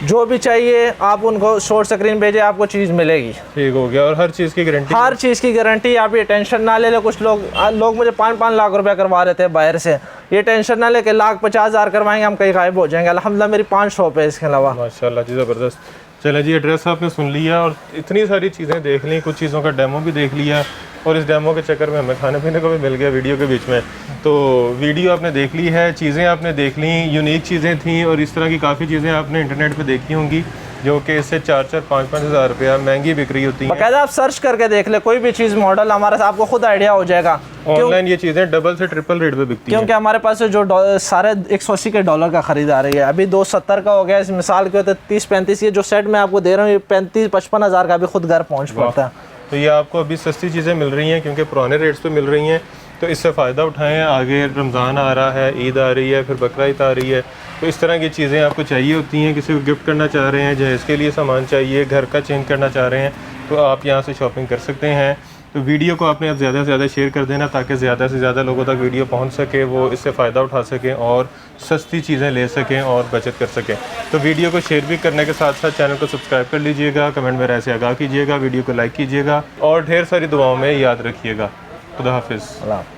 जो भी चाहिए आप उनको शॉर्ट स्क्रीन भेजें, आपको चीज़ मिलेगी। ठीक हो गया। और हर चीज़ की गारंटी? हर चीज़ की गारंटी। आप ये टेंशन ना ले लो। कुछ लोग मुझे 5-5 लाख रुपया करवा रहे थे बाहर से। ये टेंशन ना ले कि 1,50,000 करवाएंगे हम कहीं गायब हो जाएंगे। अल्हम्दुलिल्लाह मेरी 5 शॉप है इसके अलावा। माशाल्लाह जी, ज़बरदस्त। चले जी, एड्रेस आपने सुन लिया और इतनी सारी चीज़ें देख ली, कुछ चीज़ों का डेमो भी देख लिया, और इस डेमो के चक्कर में हमें खाने पीने को भी मिल गया वीडियो के बीच में। तो वीडियो आपने देख ली है, चीज़ें आपने देख ली, यूनिक चीज़ें थी, और इस तरह की काफ़ी चीज़ें आपने इंटरनेट पे देखी होंगी, जो कि इससे 4-4, 5-5 हज़ार रुपया महंगी बिक रही होती है। बाकायदा आप सर्च करके देख ले, कोई भी चीज़ मॉडल हमारे साथ, आपको खुद आइडिया हो जाएगा। ऑनलाइन ये चीज़ें डबल से ट्रिपल रेट पे बिकती हैं, क्योंकि हमारे पास जो सारे 180 के डॉलर का ख़रीदार है। अभी 270 का हो गया। इस मिसाल के होते 30-35, ये जो सेट मैं आपको दे रहा हूँ, ये 35-55 हज़ार का भी खुद घर पहुँच पड़ता है। तो ये आपको अभी सस्ती चीज़ें मिल रही हैं, क्योंकि पुराने रेट्स पे मिल रही हैं। तो इससे फ़ायदा उठाएं। आगे रमज़ान आ रहा है, ईद आ रही है, फिर बकरा ईद आ रही है, तो इस तरह की चीज़ें आपको चाहिए होती हैं, किसी को गिफ्ट करना चाह रहे हैं, जहेज़ के लिए सामान चाहिए, घर का चेंज करना चाह रहे हैं, तो आप यहाँ से शॉपिंग कर सकते हैं। तो वीडियो को आपने अब ज़्यादा से ज़्यादा शेयर कर देना ताकि ज़्यादा से ज़्यादा लोगों तक वीडियो पहुँच सके, वो इससे फ़ायदा उठा सकें और सस्ती चीज़ें ले सकें और बचत कर सकें। तो वीडियो को शेयर भी करने के साथ साथ चैनल को सब्सक्राइब कर लीजिएगा, कमेंट में ऐसे आगाह कीजिएगा, वीडियो को लाइक कीजिएगा और ढेर सारी दुआओं में याद रखिएगा। खुदा हाफिज़।